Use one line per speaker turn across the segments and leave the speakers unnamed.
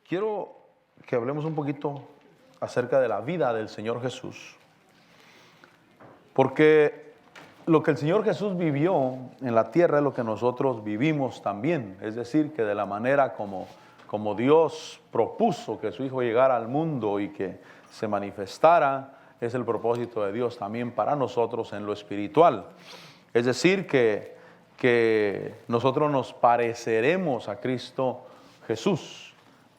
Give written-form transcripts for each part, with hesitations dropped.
Quiero que hablemos un poquito acerca de la vida del Señor Jesús, porque lo que el Señor Jesús vivió en la tierra es lo que nosotros vivimos también, es decir, que de la manera como Dios propuso que su Hijo llegara al mundo y que se manifestara, es el propósito de Dios también para nosotros en lo espiritual. Es decir, que nosotros nos pareceremos a Cristo Jesús.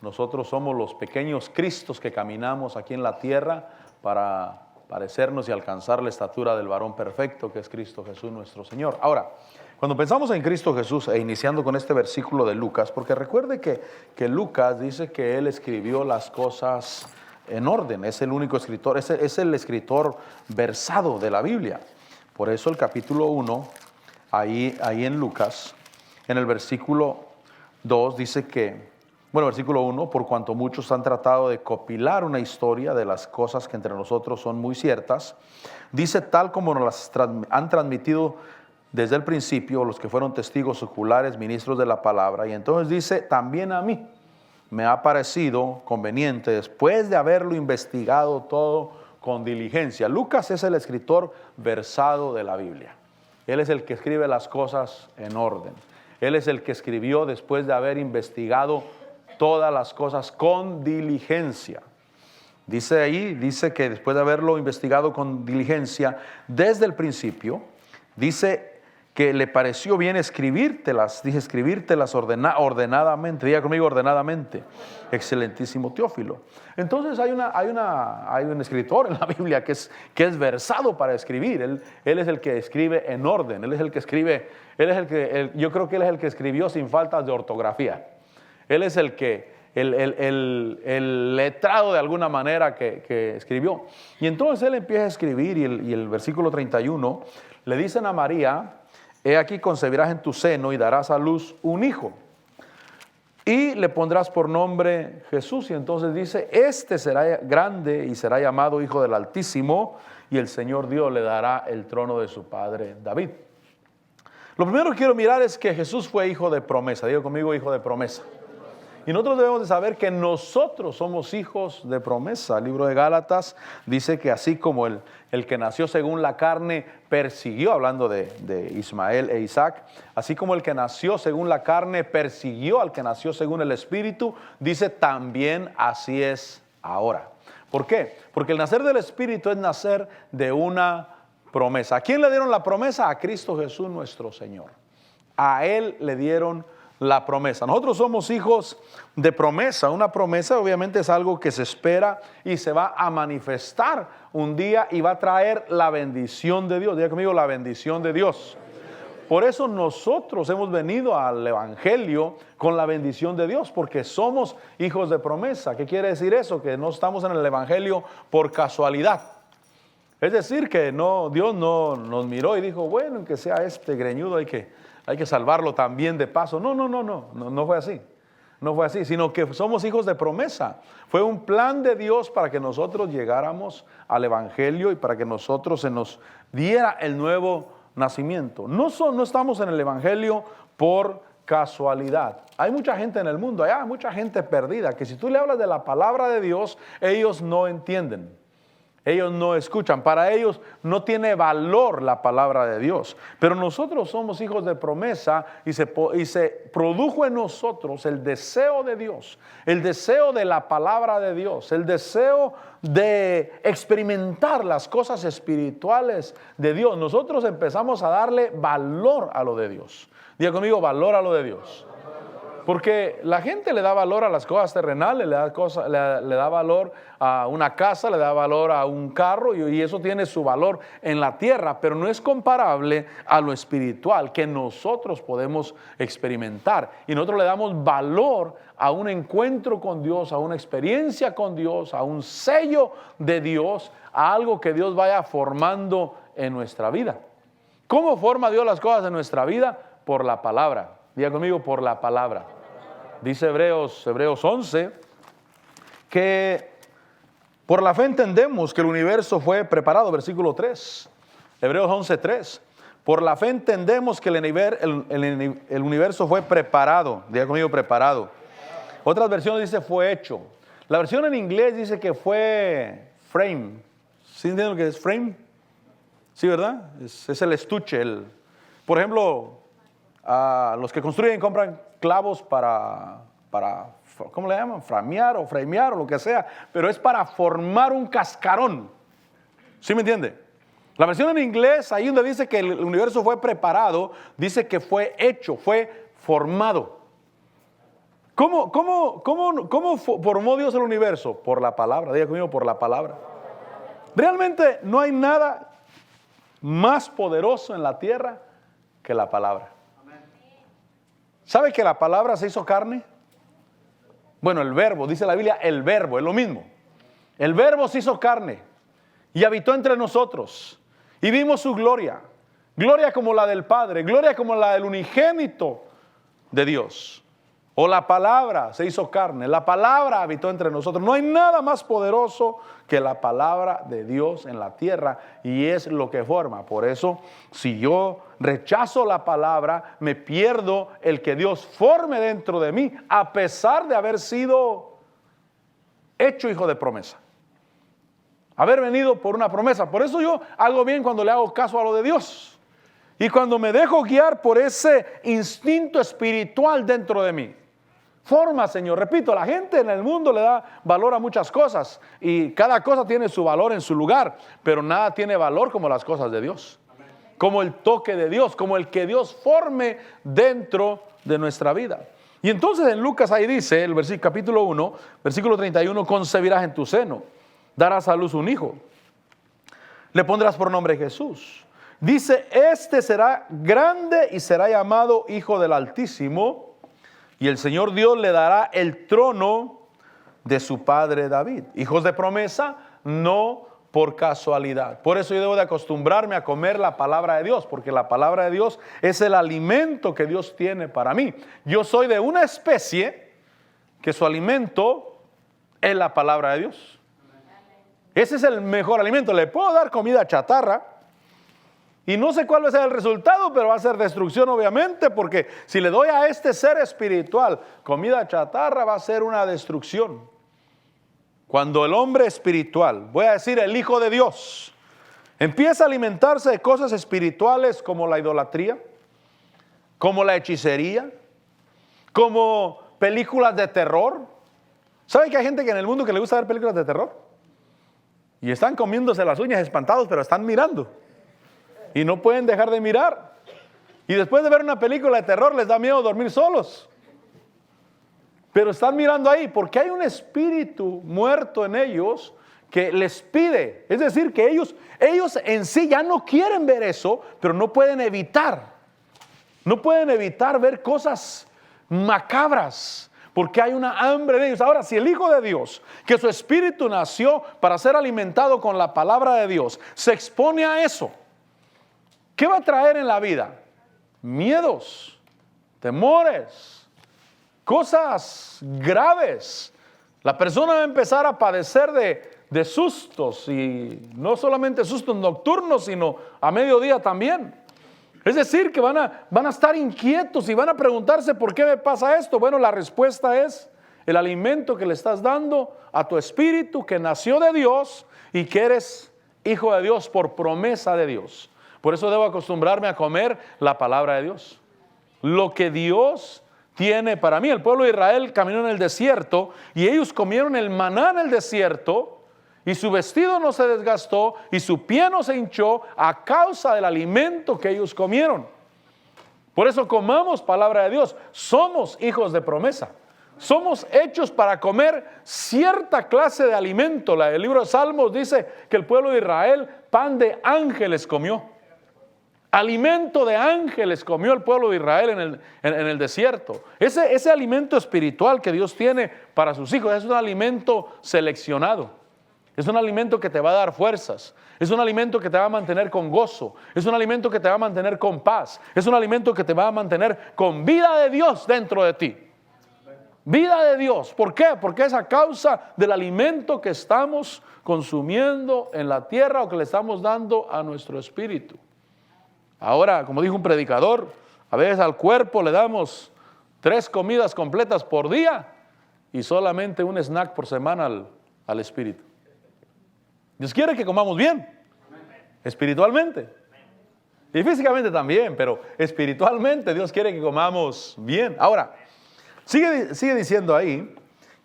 Nosotros somos los pequeños Cristos que caminamos aquí en la tierra para parecernos y alcanzar la estatura del varón perfecto que es Cristo Jesús nuestro Señor. Ahora, cuando pensamos en Cristo Jesús e iniciando con este versículo de Lucas, porque recuerde que Lucas dice que él escribió las cosas en orden, es el único escritor, es el escritor versado de la Biblia. Por eso el capítulo 1, ahí en Lucas, en el versículo 2 dice que, versículo 1, por cuanto muchos han tratado de copilar una historia de las cosas que entre nosotros son muy ciertas, dice tal como nos las han transmitido desde el principio los que fueron testigos oculares, ministros de la palabra. Y entonces dice, también a mí me ha parecido conveniente, después de haberlo investigado todo con diligencia. Lucas es el escritor versado de la Biblia. Él es el que escribe las cosas en orden. Él es el que escribió después de haber investigado todas las cosas con diligencia. Dice que después de haberlo investigado con diligencia desde el principio, dice que le pareció bien escribírtelas ordenadamente. Diga conmigo, ordenadamente. Excelentísimo Teófilo. Entonces hay un escritor en la Biblia que es versado para escribir. Él es el que escribe en orden. Él es el que escribe. Yo creo que él es el que escribió sin faltas de ortografía. Él es el letrado de alguna manera que escribió. Y entonces él empieza a escribir y el versículo 31 le dicen a María, he aquí concebirás en tu seno y darás a luz un hijo. Y le pondrás por nombre Jesús. Y entonces dice, este será grande y será llamado Hijo del Altísimo, y el Señor Dios le dará el trono de su padre David. Lo primero que quiero mirar es que Jesús fue hijo de promesa. Diga conmigo, hijo de promesa. Y nosotros debemos de saber que nosotros somos hijos de promesa. El libro de Gálatas dice que así como el que nació según la carne persiguió, hablando de Ismael e Isaac, así como el que nació según la carne persiguió al que nació según el Espíritu, dice también así es ahora. ¿Por qué? Porque el nacer del Espíritu es nacer de una promesa. ¿A quién le dieron la promesa? A Cristo Jesús nuestro Señor. A Él le dieron la promesa. Nosotros somos hijos de promesa. Una promesa obviamente es algo que se espera y se va a manifestar un día y va a traer la bendición de Dios. Diga conmigo, la bendición de Dios. Por eso nosotros hemos venido al Evangelio con la bendición de Dios, porque somos hijos de promesa. ¿Qué quiere decir eso? Que no estamos en el Evangelio por casualidad. Es decir, que Dios no nos miró y dijo, bueno, que sea este greñudo hay que salvarlo también de paso. No fue así. No fue así, sino que somos hijos de promesa. Fue un plan de Dios para que nosotros llegáramos al Evangelio y para que nosotros se nos diera el nuevo nacimiento. No estamos en el Evangelio por casualidad. Hay mucha gente en el mundo, hay mucha gente perdida, que si tú le hablas de la palabra de Dios, ellos no entienden. Ellos no escuchan, para ellos no tiene valor la palabra de Dios. Pero nosotros somos hijos de promesa y se produjo en nosotros el deseo de Dios, el deseo de la palabra de Dios, el deseo de experimentar las cosas espirituales de Dios.Nosotros empezamos a darle valor a lo de Dios. Diga conmigo, valor a lo de Dios. Porque la gente le da valor a las cosas terrenales, le da valor a una casa, le da valor a un carro y eso tiene su valor en la tierra, pero no es comparable a lo espiritual que nosotros podemos experimentar. Y nosotros le damos valor a un encuentro con Dios, a una experiencia con Dios, a un sello de Dios, a algo que Dios vaya formando en nuestra vida. ¿Cómo forma Dios las cosas en nuestra vida? Por la palabra. Diga conmigo, por la palabra. Dice Hebreos 11, que por la fe entendemos que el universo fue preparado, versículo 3, Hebreos 11, 3. Por la fe entendemos que el universo fue preparado, diga conmigo, preparado, Otras versiones dice fue hecho. La versión en inglés dice que fue frame. ¿Sí entienden lo que es frame? Sí, ¿verdad? Es el estuche. Por ejemplo, los que construyen compran clavos para, ¿cómo le llaman? Framear o lo que sea. Pero es para formar un cascarón. ¿Sí me entiende? La versión en inglés, ahí donde dice que el universo fue preparado, dice que fue hecho, fue formado. ¿Cómo formó Dios el universo? Por la palabra. Diga conmigo, por la palabra. Realmente no hay nada más poderoso en la tierra que la palabra. ¿Sabe que la palabra se hizo carne? Bueno, el verbo, dice la Biblia, el verbo, es lo mismo. El verbo se hizo carne y habitó entre nosotros. Y vimos su gloria, gloria como la del Padre, gloria como la del unigénito de Dios. O la palabra se hizo carne, la palabra habitó entre nosotros. No hay nada más poderoso que la palabra de Dios en la tierra y es lo que forma. Por eso, si yo rechazo la palabra, me pierdo el que Dios forme dentro de mí, a pesar de haber sido hecho hijo de promesa. Haber venido por una promesa. Por eso yo hago bien cuando le hago caso a lo de Dios. Y cuando me dejo guiar por ese instinto espiritual dentro de mí. Forma, Señor. Repito, la gente en el mundo le da valor a muchas cosas. Y cada cosa tiene su valor en su lugar. Pero nada tiene valor como las cosas de Dios. Como el toque de Dios. Como el que Dios forme dentro de nuestra vida. Y entonces en Lucas ahí dice, el capítulo 1, versículo 31, concebirás en tu seno. Darás a luz un hijo. Le pondrás por nombre Jesús. Dice, este será grande y será llamado Hijo del Altísimo. Y el Señor Dios le dará el trono de su padre David. Hijos de promesa, no por casualidad. Por eso yo debo de acostumbrarme a comer la palabra de Dios. Porque la palabra de Dios es el alimento que Dios tiene para mí. Yo soy de una especie que su alimento es la palabra de Dios. Ese es el mejor alimento. Le puedo dar comida chatarra y no sé cuál va a ser el resultado, pero va a ser destrucción obviamente, porque si le doy a este ser espiritual comida chatarra va a ser una destrucción. Cuando el hombre espiritual, voy a decir el Hijo de Dios, empieza a alimentarse de cosas espirituales como la idolatría, como la hechicería, como películas de terror. ¿Saben que hay gente que en el mundo que le gusta ver películas de terror? Y están comiéndose las uñas espantados, pero están mirando. Y no pueden dejar de mirar. Y después de ver una película de terror les da miedo dormir solos. Pero están mirando ahí porque hay un espíritu muerto en ellos que les pide. Es decir, que ellos en sí ya no quieren ver eso, pero no pueden evitar. No pueden evitar ver cosas macabras. Porque hay una hambre en ellos. Ahora, si el Hijo de Dios, que su espíritu nació para ser alimentado con la palabra de Dios, se expone a eso, ¿qué va a traer en la vida? Miedos, temores, cosas graves. La persona va a empezar a padecer de sustos, y no solamente sustos nocturnos, sino a mediodía también. Es decir, que van a estar inquietos y van a preguntarse ¿por qué me pasa esto? Bueno, la respuesta es el alimento que le estás dando a tu espíritu que nació de Dios y que eres hijo de Dios por promesa de Dios. Por eso debo acostumbrarme a comer la palabra de Dios. Lo que Dios tiene para mí. El pueblo de Israel caminó en el desierto y ellos comieron el maná en el desierto. Y su vestido no se desgastó y su pie no se hinchó a causa del alimento que ellos comieron. Por eso comamos palabra de Dios. Somos hijos de promesa. Somos hechos para comer cierta clase de alimento. El libro de Salmos dice que el pueblo de Israel pan de ángeles comió. Alimento de ángeles comió el pueblo de Israel en el desierto. Ese alimento espiritual que Dios tiene para sus hijos es un alimento seleccionado. Es un alimento que te va a dar fuerzas. Es un alimento que te va a mantener con gozo. Es un alimento que te va a mantener con paz. Es un alimento que te va a mantener con vida de Dios dentro de ti. Vida de Dios. ¿Por qué? Porque es a causa del alimento que estamos consumiendo en la tierra o que le estamos dando a nuestro espíritu. Ahora, como dijo un predicador, a veces al cuerpo le damos 3 comidas completas por día y solamente un snack por semana al espíritu. Dios quiere que comamos bien, espiritualmente. Y físicamente también, pero espiritualmente Dios quiere que comamos bien. Ahora, sigue diciendo ahí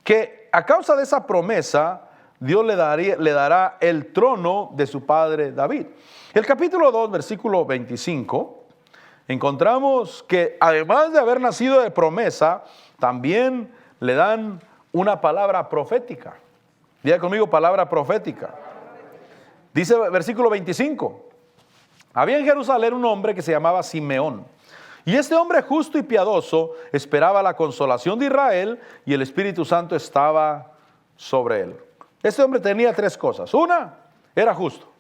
que a causa de esa promesa, Dios le dará el trono de su padre David. El capítulo 2, versículo 25, encontramos que además de haber nacido de promesa, también le dan una palabra profética. Diga conmigo, palabra profética. Dice versículo 25. Había en Jerusalén un hombre que se llamaba Simeón. Y este hombre justo y piadoso esperaba la consolación de Israel y el Espíritu Santo estaba sobre él. Este hombre tenía tres cosas. Una, era justo.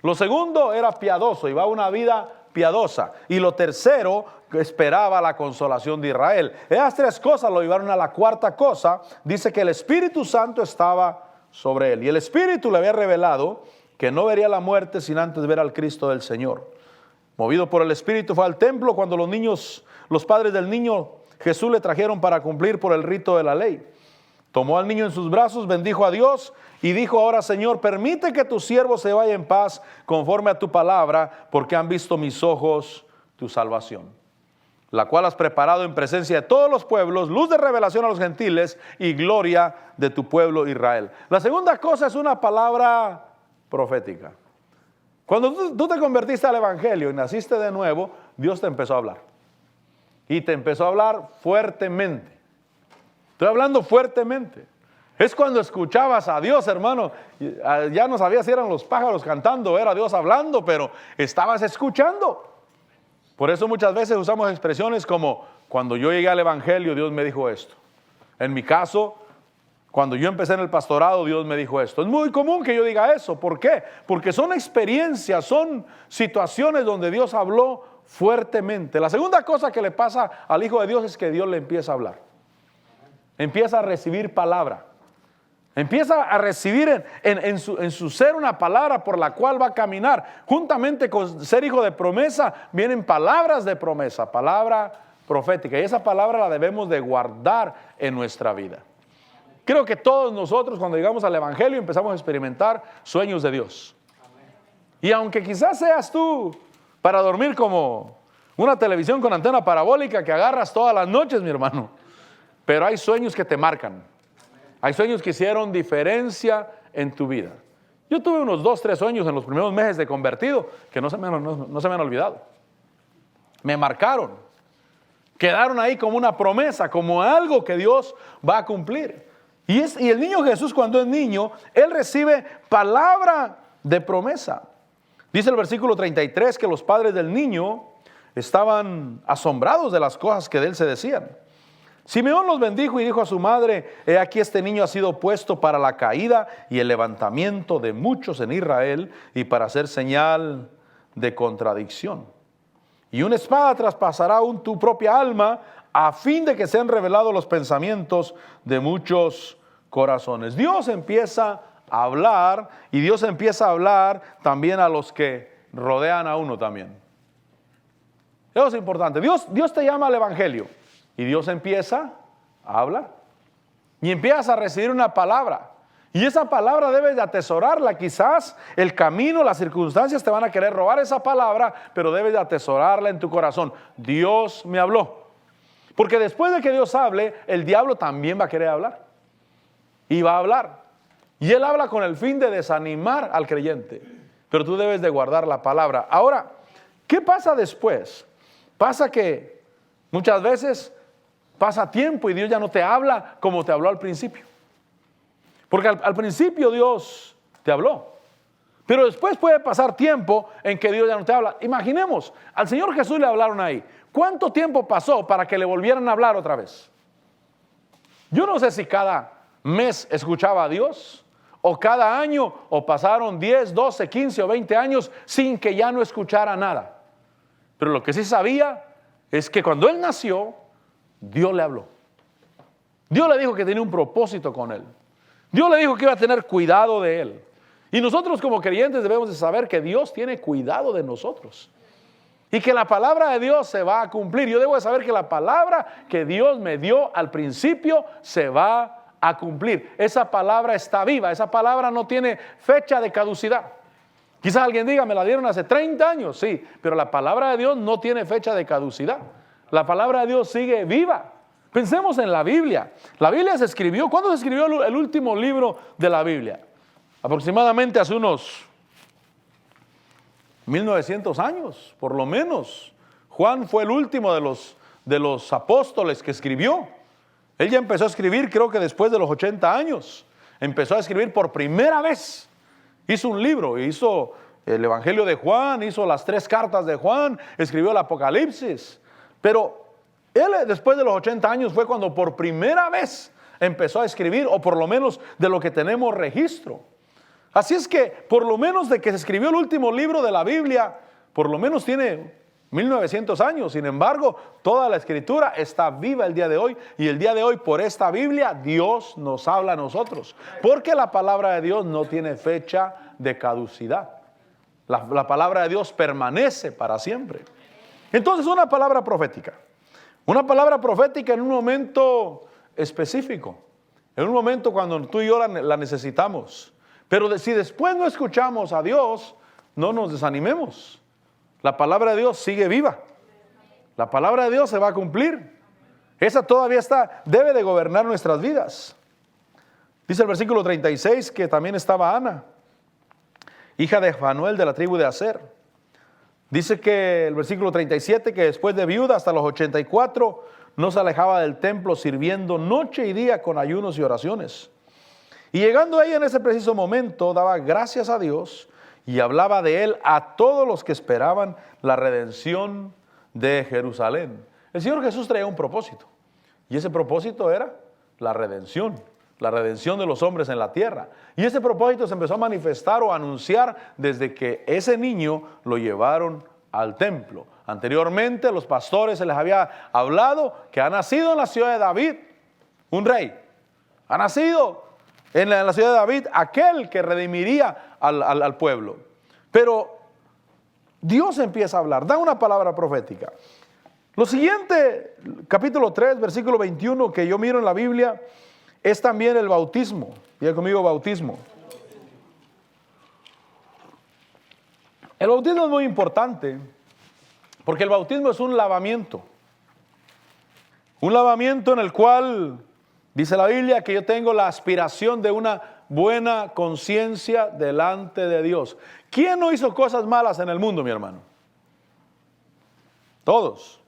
Lo segundo, era piadoso, iba a una vida piadosa. Y lo tercero, esperaba la consolación de Israel. Esas tres cosas lo llevaron a la cuarta cosa. Dice que el Espíritu Santo estaba sobre él. Y el Espíritu le había revelado que no vería la muerte sin antes ver al Cristo del Señor. Movido por el Espíritu fue al templo cuando los padres del niño Jesús le trajeron para cumplir por el rito de la ley. Tomó al niño en sus brazos, bendijo a Dios y dijo: ahora, Señor, permite que tu siervo se vaya en paz conforme a tu palabra, porque han visto mis ojos tu salvación, la cual has preparado en presencia de todos los pueblos, luz de revelación a los gentiles y gloria de tu pueblo Israel. La segunda cosa es una palabra profética. Cuando tú te convertiste al Evangelio y naciste de nuevo, Dios te empezó a hablar. Y te empezó a hablar fuertemente. Estoy hablando fuertemente. Es cuando escuchabas a Dios, hermano. Ya no sabías si eran los pájaros cantando, era Dios hablando, pero estabas escuchando. Por eso muchas veces usamos expresiones como: cuando yo llegué al Evangelio, Dios me dijo esto. En mi caso, cuando yo empecé en el pastorado, Dios me dijo esto. Es muy común que yo diga eso. ¿Por qué? Porque son experiencias, son situaciones donde Dios habló fuertemente. La segunda cosa que le pasa al Hijo de Dios es que Dios le empieza a hablar. Empieza a recibir palabra. Empieza a recibir en su ser una palabra por la cual va a caminar. Juntamente con ser hijo de promesa, vienen palabras de promesa, palabra profética. Y esa palabra la debemos de guardar en nuestra vida. Creo que todos nosotros, cuando llegamos al Evangelio, empezamos a experimentar sueños de Dios. Y aunque quizás seas tú para dormir como una televisión con antena parabólica que agarras todas las noches, mi hermano, pero hay sueños que te marcan. Hay sueños que hicieron diferencia en tu vida. Yo tuve unos 2-3 sueños en los primeros meses de convertido que no se me han olvidado. Me marcaron. Quedaron ahí como una promesa, como algo que Dios va a cumplir. Y el niño Jesús, cuando es niño, él recibe palabra de promesa. Dice el versículo 33 que los padres del niño estaban asombrados de las cosas que de él se decían. Simeón los bendijo y dijo a su madre: he aquí, este niño ha sido puesto para la caída y el levantamiento de muchos en Israel, y para hacer señal de contradicción. Y una espada traspasará aún tu propia alma, a fin de que sean revelados los pensamientos de muchos corazones. Dios empieza a hablar, y Dios empieza a hablar también a los que rodean a uno también. Eso es importante. Dios te llama al Evangelio, y Dios empieza a hablar. Y empiezas a recibir una palabra. Y esa palabra debes de atesorarla. Quizás el camino, las circunstancias te van a querer robar esa palabra, pero debes de atesorarla en tu corazón. Dios me habló. Porque después de que Dios hable, el diablo también va a querer hablar. Y va a hablar. Y él habla con el fin de desanimar al creyente. Pero tú debes de guardar la palabra. Ahora, ¿qué pasa después? Pasa que muchas veces pasa tiempo y Dios ya no te habla como te habló al principio. Porque al principio Dios te habló. Pero después puede pasar tiempo en que Dios ya no te habla. Imaginemos, al Señor Jesús le hablaron ahí. ¿Cuánto tiempo pasó para que le volvieran a hablar otra vez? Yo no sé si cada mes escuchaba a Dios, o cada año, o pasaron 10, 12, 15 o 20 años sin que ya no escuchara nada. Pero lo que sí sabía es que cuando él nació, Dios le habló. Dios le dijo que tenía un propósito con él. Dios le dijo que iba a tener cuidado de él. Y nosotros como creyentes debemos de saber que Dios tiene cuidado de nosotros. Y que la palabra de Dios se va a cumplir. Yo debo de saber que la palabra que Dios me dio al principio se va a cumplir. Esa palabra está viva, esa palabra no tiene fecha de caducidad. Quizás alguien diga, me la dieron hace 30 años, sí, pero la palabra de Dios no tiene fecha de caducidad. La palabra de Dios sigue viva. Pensemos en la Biblia. La Biblia se escribió, ¿cuándo se escribió el último libro de la Biblia? Aproximadamente hace unos 1900 años, por lo menos. Juan fue el último de los apóstoles que escribió. Él ya empezó a escribir, creo que después de los 80 años. Empezó a escribir por primera vez. Hizo un libro, hizo el Evangelio de Juan, hizo las 3 cartas de Juan, escribió el Apocalipsis. Pero él después de los 80 años fue cuando por primera vez empezó a escribir, o por lo menos de lo que tenemos registro. Así es que por lo menos de que se escribió el último libro de la Biblia, por lo menos tiene 1900 años. Sin embargo, toda la escritura está viva el día de hoy, y el día de hoy por esta Biblia Dios nos habla a nosotros, porque la palabra de Dios no tiene fecha de caducidad. La palabra de Dios permanece para siempre. Entonces, una palabra profética en un momento específico, en un momento cuando tú y yo la necesitamos. Pero si después no escuchamos a Dios, no nos desanimemos. La palabra de Dios sigue viva. La palabra de Dios se va a cumplir. Esa todavía debe de gobernar nuestras vidas. Dice el versículo 36 que también estaba Ana, hija de Fanuel de la tribu de Aser. Dice que el versículo 37 que después de viuda hasta los 84 no se alejaba del templo, sirviendo noche y día con ayunos y oraciones. Y llegando ella en ese preciso momento, daba gracias a Dios y hablaba de él a todos los que esperaban la redención de Jerusalén. El Señor Jesús traía un propósito, y ese propósito era la redención de los hombres en la tierra. Y ese propósito se empezó a manifestar o a anunciar desde que ese niño lo llevaron al templo. Anteriormente los pastores se les había hablado que ha nacido en la ciudad de David un rey. Ha nacido en la ciudad de David aquel que redimiría al pueblo. Pero Dios empieza a hablar, da una palabra profética. Lo siguiente, capítulo 3, versículo 21, que yo miro en la Biblia, es también el bautismo. Diga conmigo, bautismo. El bautismo es muy importante, porque el bautismo es un lavamiento. Un lavamiento en el cual dice la Biblia que yo tengo la aspiración de una buena conciencia delante de Dios. ¿Quién no hizo cosas malas en el mundo, mi hermano? Todos.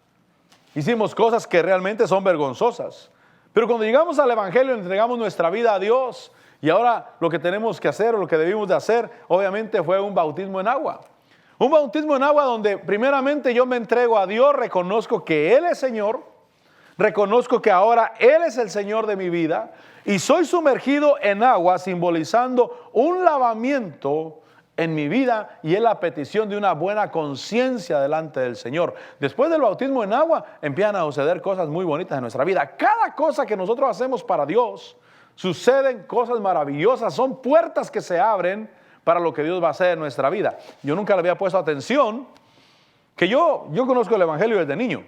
Hicimos cosas que realmente son vergonzosas. Pero cuando llegamos al Evangelio, entregamos nuestra vida a Dios, y ahora lo que tenemos que hacer, o lo que debimos de hacer, obviamente fue un bautismo en agua. Un bautismo en agua donde primeramente yo me entrego a Dios, reconozco que Él es Señor, reconozco que ahora Él es el Señor de mi vida, y soy sumergido en agua, simbolizando un lavamiento en mi vida, y es la petición de una buena conciencia delante del Señor. Después del bautismo en agua, empiezan a suceder cosas muy bonitas en nuestra vida. Cada cosa que nosotros hacemos para Dios, suceden cosas maravillosas, son puertas que se abren para lo que Dios va a hacer en nuestra vida. Yo nunca le había puesto atención, que yo conozco el Evangelio desde niño.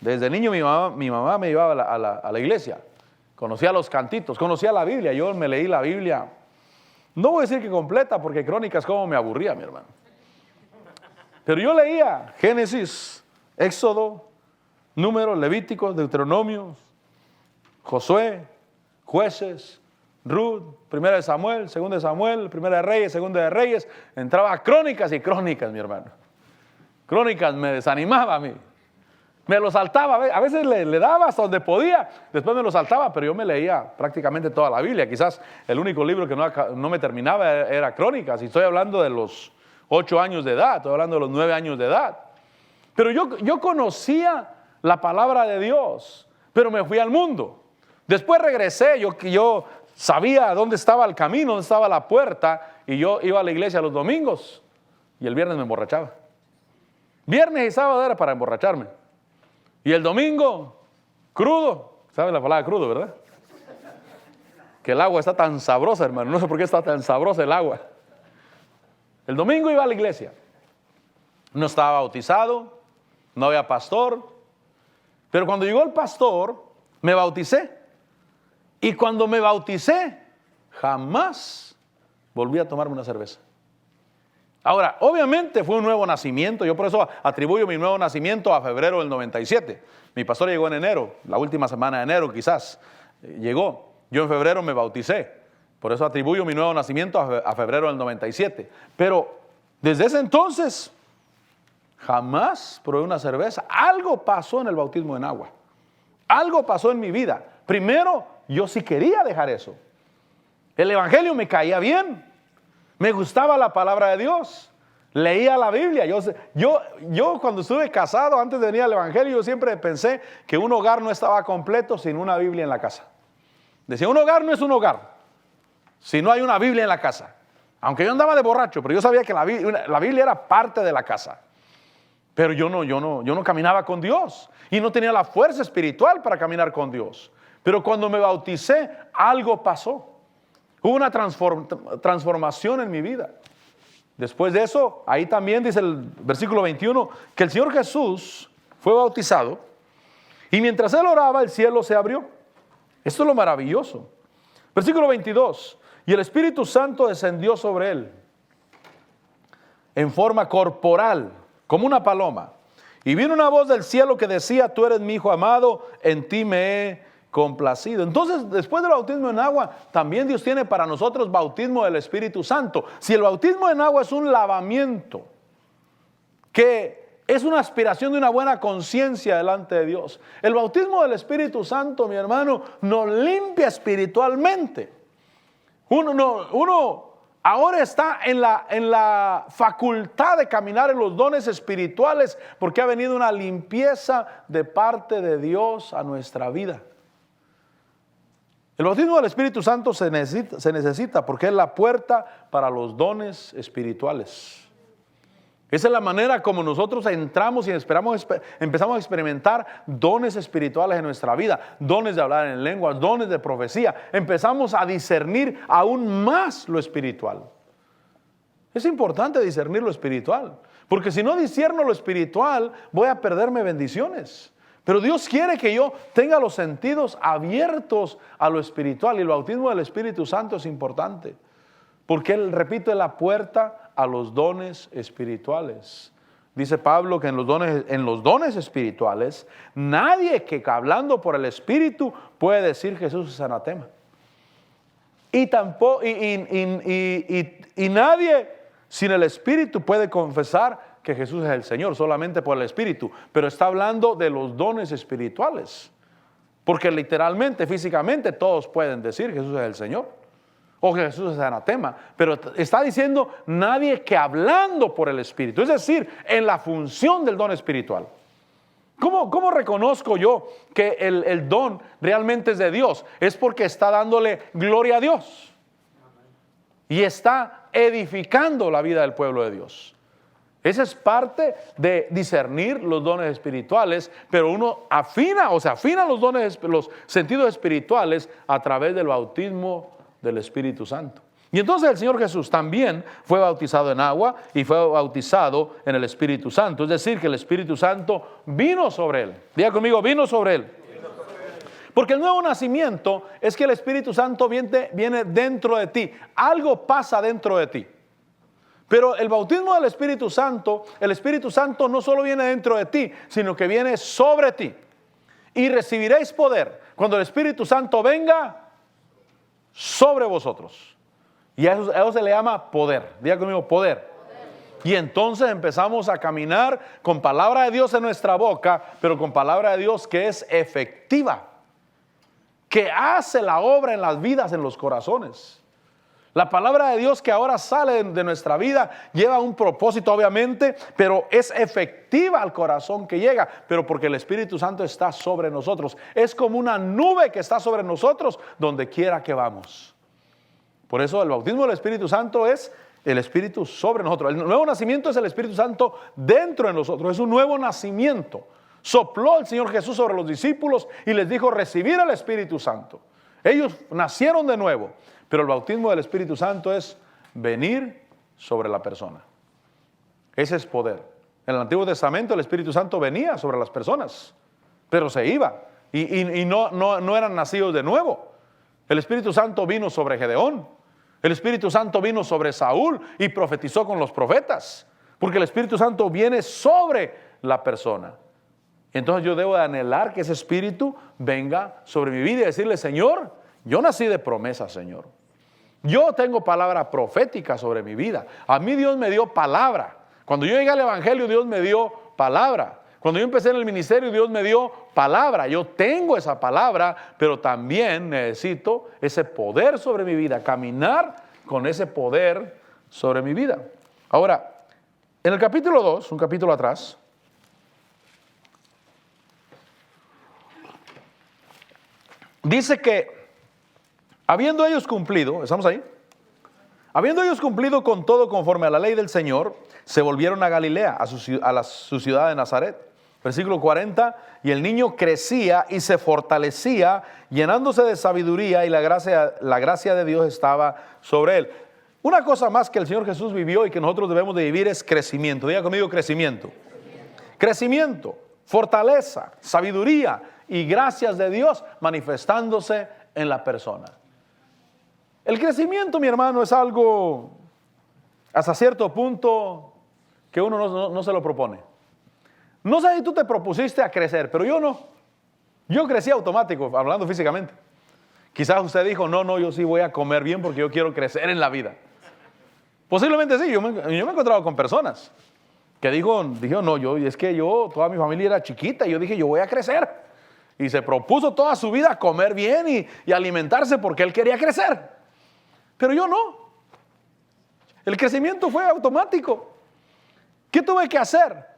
Desde niño mi mamá me llevaba a la iglesia. Conocía los cantitos, conocía la Biblia. Yo me leí la Biblia, no voy a decir que completa, porque Crónicas como me aburría, mi hermano. Pero yo leía Génesis, Éxodo, Números, Levíticos, Deuteronomios, Josué, Jueces, Ruth, Primera de Samuel, Segunda de Samuel, Primera de Reyes, Segunda de Reyes. Entraba a Crónicas y Crónicas, mi hermano. Crónicas me desanimaba a mí. Me lo saltaba, a veces le daba hasta donde podía, después me lo saltaba, pero yo me leía prácticamente toda la Biblia. Quizás el único libro que no me terminaba era Crónicas, y estoy hablando de los 8 años de edad, estoy hablando de los 9 años de edad. Pero yo conocía la palabra de Dios, pero me fui al mundo. Después regresé, yo sabía dónde estaba el camino, dónde estaba la puerta, y yo iba a la iglesia los domingos, y el viernes me emborrachaba. Viernes y sábado era para emborracharme. Y el domingo, crudo. ¿Saben la palabra crudo, verdad? Que el agua está tan sabrosa, hermano. No sé por qué está tan sabrosa el agua. El domingo iba a la iglesia. No estaba bautizado, no había pastor. Pero cuando llegó el pastor, me bauticé. Y cuando me bauticé, jamás volví a tomarme una cerveza. Ahora, obviamente fue un nuevo nacimiento. Yo por eso atribuyo mi nuevo nacimiento a febrero del 97. Mi pastor llegó en enero, la última semana de enero quizás llegó. Yo en febrero me bauticé. Por eso atribuyo mi nuevo nacimiento a febrero del 97. Pero desde ese entonces, jamás probé una cerveza. Algo pasó en el bautismo en agua. Algo pasó en mi vida. Primero, yo sí quería dejar eso. El evangelio me caía bien. Me gustaba la palabra de Dios. Leía la Biblia. Yo cuando estuve casado, antes de venir al evangelio, yo siempre pensé que un hogar no estaba completo sin una Biblia en la casa. Decía, un hogar no es un hogar si no hay una Biblia en la casa. Aunque yo andaba de borracho, pero yo sabía que la Biblia era parte de la casa. Pero yo no caminaba con Dios y no tenía la fuerza espiritual para caminar con Dios. Pero cuando me bauticé, algo pasó. Hubo una transformación en mi vida. Después de eso, ahí también dice el versículo 21, que el Señor Jesús fue bautizado y mientras Él oraba, el cielo se abrió. Esto es lo maravilloso. Versículo 22, y el Espíritu Santo descendió sobre Él en forma corporal, como una paloma. Y vino una voz del cielo que decía, tú eres mi Hijo amado, en ti me he complacido. Entonces, después del bautismo en agua, también Dios tiene para nosotros bautismo del Espíritu Santo. Si el bautismo en agua es un lavamiento, que es una aspiración de una buena conciencia delante de Dios, el bautismo del Espíritu Santo, mi hermano, nos limpia espiritualmente. Uno ahora está en la facultad de caminar en los dones espirituales porque ha venido una limpieza de parte de Dios a nuestra vida. El bautismo del Espíritu Santo se necesita porque es la puerta para los dones espirituales. Esa es la manera como nosotros entramos y empezamos a experimentar dones espirituales en nuestra vida, dones de hablar en lenguas, dones de profecía. Empezamos a discernir aún más lo espiritual. Es importante discernir lo espiritual, porque si no discierno lo espiritual, voy a perderme bendiciones. Pero Dios quiere que yo tenga los sentidos abiertos a lo espiritual, y el bautismo del Espíritu Santo es importante, porque Él, repito, es la puerta a los dones espirituales. Dice Pablo que en los dones espirituales, nadie que hablando por el Espíritu puede decir Jesús es anatema. Y nadie sin el Espíritu puede confesar que Jesús es el Señor, solamente por el Espíritu. Pero está hablando de los dones espirituales, porque literalmente, físicamente, todos pueden decir Jesús es el Señor o que Jesús es anatema, pero está diciendo nadie que hablando por el Espíritu, es decir, en la función del don espiritual. ¿Cómo reconozco yo que el don realmente es de Dios? Es porque está dándole gloria a Dios y está edificando la vida del pueblo de Dios. Esa es parte de discernir los dones espirituales, pero uno afina los sentidos espirituales a través del bautismo del Espíritu Santo. Y entonces el Señor Jesús también fue bautizado en agua y fue bautizado en el Espíritu Santo. Es decir, que el Espíritu Santo vino sobre Él. Diga conmigo, vino sobre Él. Porque el nuevo nacimiento es que el Espíritu Santo viene dentro de ti. Algo pasa dentro de ti. Pero el bautismo del Espíritu Santo, el Espíritu Santo no solo viene dentro de ti, sino que viene sobre ti. Y recibiréis poder cuando el Espíritu Santo venga sobre vosotros. Y a eso se le llama poder. Diga conmigo, poder. Y entonces empezamos a caminar con palabra de Dios en nuestra boca, pero con palabra de Dios que es efectiva, que hace la obra en las vidas, en los corazones. La palabra de Dios que ahora sale de nuestra vida lleva un propósito, obviamente, pero es efectiva al corazón que llega, pero porque el Espíritu Santo está sobre nosotros. Es como una nube que está sobre nosotros donde quiera que vamos. Por eso el bautismo del Espíritu Santo es el Espíritu sobre nosotros. El nuevo nacimiento es el Espíritu Santo dentro de nosotros. Es un nuevo nacimiento. Sopló el Señor Jesús sobre los discípulos y les dijo recibir el Espíritu Santo. Ellos nacieron de nuevo. Pero el bautismo del Espíritu Santo es venir sobre la persona. Ese es poder. En el Antiguo Testamento el Espíritu Santo venía sobre las personas, pero se iba. Y no eran nacidos de nuevo, El Espíritu Santo vino sobre Gedeón. El Espíritu Santo vino sobre Saúl y profetizó con los profetas. Porque el Espíritu Santo viene sobre la persona. Entonces yo debo de anhelar que ese Espíritu venga sobre mi vida y decirle, Señor, yo nací de promesa, Señor. Yo tengo palabra profética sobre mi vida. A mí Dios me dio palabra. Cuando yo llegué al Evangelio, Dios me dio palabra. Cuando yo empecé en el ministerio, Dios me dio palabra. Yo tengo esa palabra, pero también necesito ese poder sobre mi vida, caminar con ese poder sobre mi vida. Ahora, en el capítulo 2, un capítulo atrás, dice que habiendo ellos cumplido, ¿estamos ahí? Habiendo ellos cumplido con todo conforme a la ley del Señor, se volvieron a Galilea, a su ciudad de Nazaret. Versículo 40, y el niño crecía y se fortalecía, llenándose de sabiduría, y la gracia de Dios estaba sobre él. Una cosa más que el Señor Jesús vivió y que nosotros debemos de vivir es crecimiento. Diga conmigo, crecimiento. Crecimiento, fortaleza, sabiduría y gracias de Dios manifestándose en la persona. El crecimiento, mi hermano, es algo hasta cierto punto que uno no se lo propone. No sé si tú te propusiste a crecer, pero yo no. Yo crecí automático, hablando físicamente. Quizás usted dijo, no, yo sí voy a comer bien porque yo quiero crecer en la vida. Posiblemente sí, yo me he encontrado con personas que dijeron, no, es que toda mi familia era chiquita y yo dije, yo voy a crecer. Y se propuso toda su vida comer bien y alimentarse porque él quería crecer. Pero yo no. El crecimiento fue automático. ¿Qué tuve que hacer?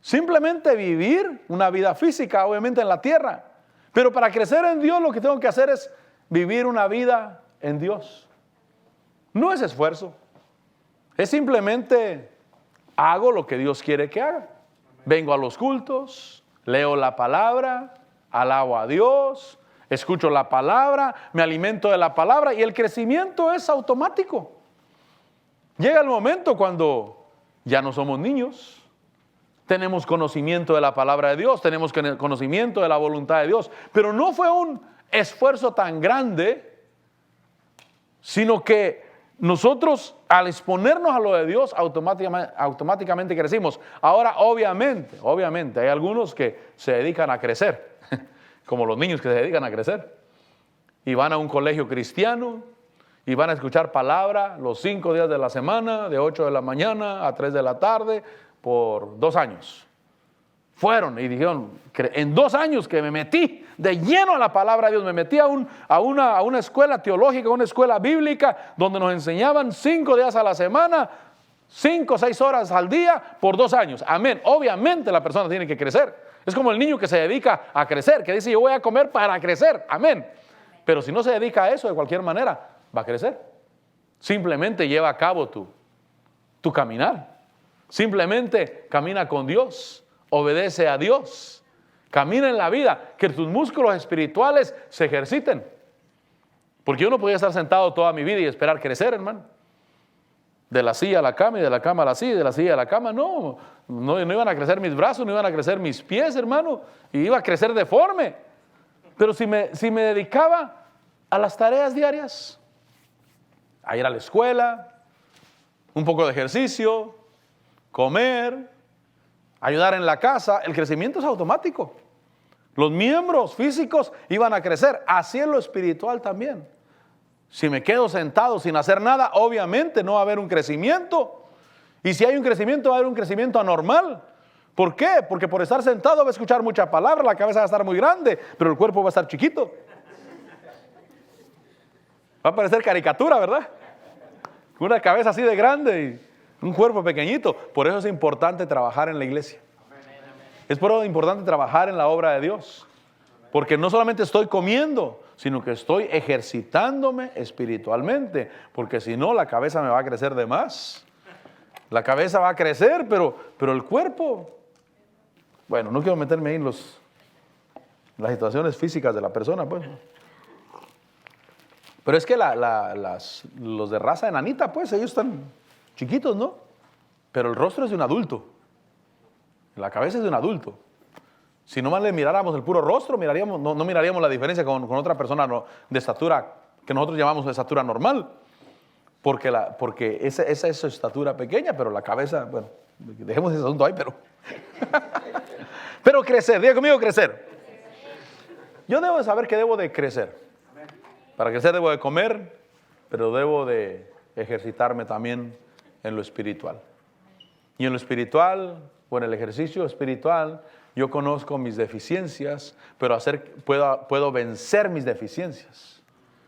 Simplemente vivir una vida física, obviamente en la tierra. Pero para crecer en Dios lo que tengo que hacer es vivir una vida en Dios. No es esfuerzo. Es simplemente hago lo que Dios quiere que haga. Vengo a los cultos, leo la palabra, alabo a Dios, escucho la palabra, me alimento de la palabra y el crecimiento es automático. Llega el momento cuando ya no somos niños. Tenemos conocimiento de la palabra de Dios, tenemos conocimiento de la voluntad de Dios, pero no fue un esfuerzo tan grande, sino que nosotros al exponernos a lo de Dios automáticamente crecimos. Ahora obviamente hay algunos que se dedican a crecer, como los niños que se dedican a crecer, y van a un colegio cristiano, y van a escuchar palabra los 5 días de la semana, de 8 de la mañana a 3 de la tarde, por 2 años. Fueron y dijeron, en 2 años que me metí de lleno a la palabra de Dios, me metí a una escuela teológica, una escuela bíblica, donde nos enseñaban 5 días a la semana, 5 o 6 horas al día, por 2 años. Amén. Obviamente la persona tiene que crecer. Es como el niño que se dedica a crecer, que dice, yo voy a comer para crecer. Amén. Pero si no se dedica a eso, de cualquier manera, va a crecer. Simplemente lleva a cabo tu caminar. Simplemente camina con Dios, obedece a Dios, camina en la vida, que tus músculos espirituales se ejerciten. Porque yo no podía estar sentado toda mi vida y esperar crecer, hermano. De la silla a la cama y de la cama a la silla, de la silla a la cama, no iban a crecer mis brazos, no iban a crecer mis pies, hermano, y iba a crecer deforme. Pero si me dedicaba a las tareas diarias, a ir a la escuela, un poco de ejercicio, comer, ayudar en la casa, el crecimiento es automático. Los miembros físicos iban a crecer, así en lo espiritual también. Si me quedo sentado sin hacer nada, obviamente no va a haber un crecimiento. Y si hay un crecimiento, va a haber un crecimiento anormal. ¿Por qué? Porque por estar sentado va a escuchar mucha palabra, la cabeza va a estar muy grande, pero el cuerpo va a estar chiquito. Va a parecer caricatura, ¿verdad? Una cabeza así de grande y un cuerpo pequeñito. Por eso es importante trabajar en la iglesia. Es por eso importante trabajar en la obra de Dios. Porque no solamente estoy comiendo, sino que estoy ejercitándome espiritualmente. Porque si no, la cabeza me va a crecer de más. La cabeza va a crecer, pero el cuerpo... Bueno, no quiero meterme ahí en las situaciones físicas de la persona, pues. Pero es que los de raza enanita, pues, ellos están chiquitos, ¿no? Pero el rostro es de un adulto. La cabeza es de un adulto. Si nomás le miráramos el puro rostro, no miraríamos la diferencia con otra persona de estatura que nosotros llamamos de estatura normal, porque esa es su estatura pequeña, pero la cabeza, bueno, dejemos ese asunto ahí, pero crecer, diga conmigo crecer. Yo debo de saber que debo de crecer. Para crecer debo de comer, pero debo de ejercitarme también en lo espiritual. Y en lo espiritual, o en el ejercicio espiritual, yo conozco mis deficiencias, pero puedo vencer mis deficiencias.